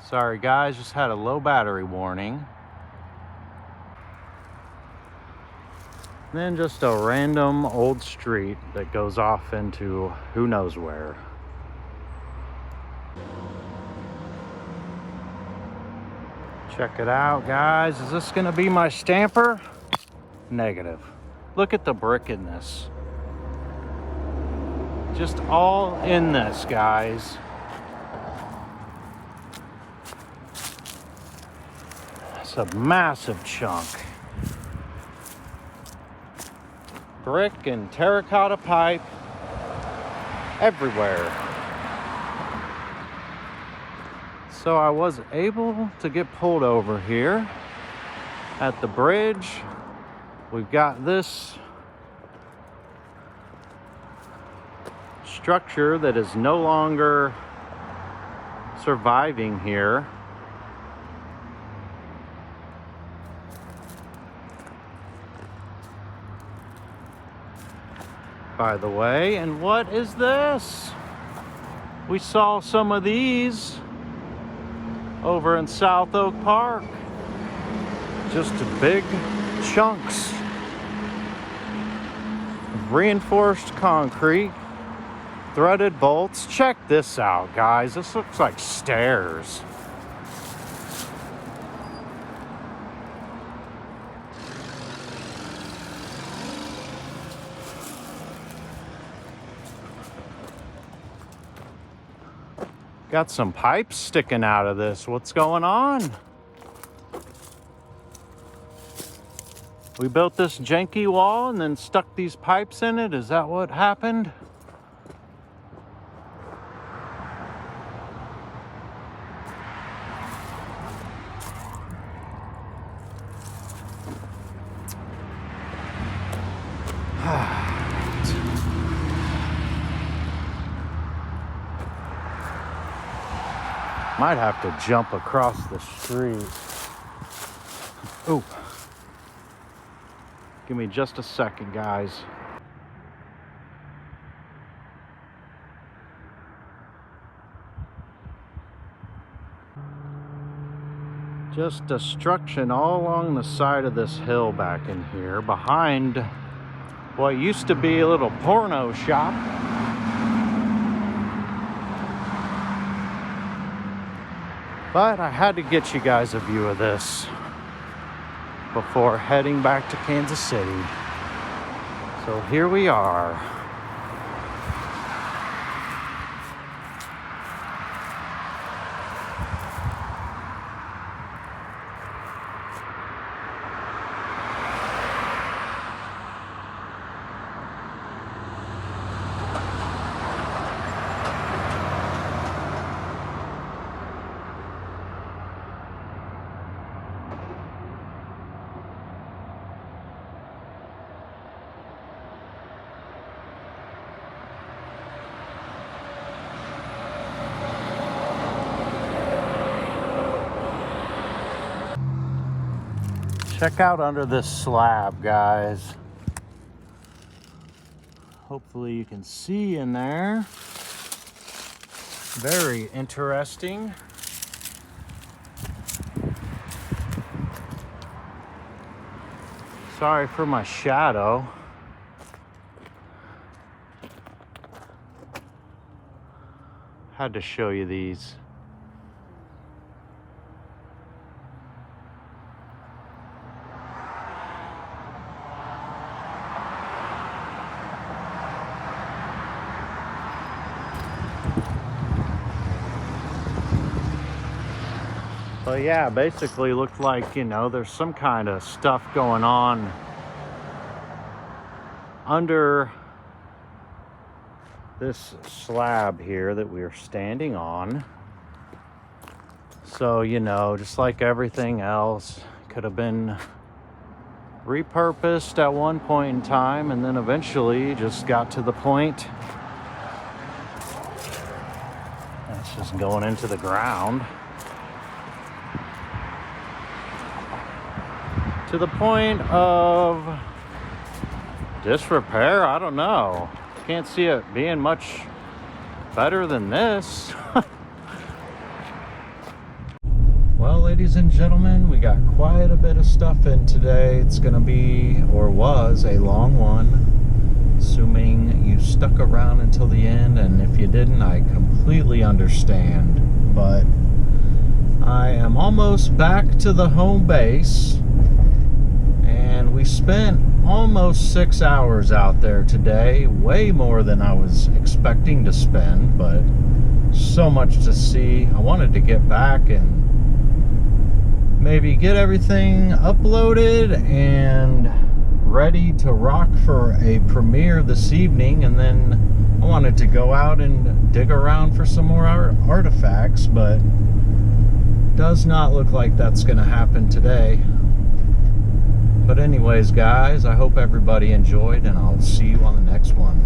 Sorry guys, just had a low battery warning. Then just a random old street that goes off into who knows where. Check it out, guys. Is this gonna be my stamper? Negative. Look at the brick in this. Just all in this, guys. It's a massive chunk. Brick and terracotta pipe everywhere. So I was able to get pulled over here at the bridge. We've got this structure that is no longer surviving here. By the way, and what is this? We saw some of these over in South Oak Park. Just big chunks of reinforced concrete, threaded bolts. Check this out, guys. This looks like stairs. Got some pipes sticking out of this. What's going on? We built this janky wall and then stuck these pipes in it. Is that what happened? Might have to jump across the street. Ooh. Give me just a second, guys. Just destruction all along the side of this hill back in here, behind what used to be a little porno shop. But I had to get you guys a view of this before heading back to Kansas City. So here we are. Check out under this slab, guys. Hopefully you can see in there. Very interesting. Sorry for my shadow. Had to show you these. But yeah, basically looked like, you know, there's some kind of stuff going on under this slab here that we're standing on. So, you know, just like everything else, could have been repurposed at one point in time and then eventually just got to the point that's just going into the ground. To the point of disrepair, I don't know. Can't see it being much better than this. Well, ladies and gentlemen, we got quite a bit of stuff in today. It's gonna be, or was, a long one. Assuming you stuck around until the end, and if you didn't, I completely understand. But I am almost back to the home base. And we spent almost 6 hours out there today, way more than I was expecting to spend, but so much to see. I wanted to get back and maybe get everything uploaded and ready to rock for a premiere this evening, and then I wanted to go out and dig around for some more artifacts, but does not look like that's going to happen today. But anyways, guys, I hope everybody enjoyed, and I'll see you on the next one.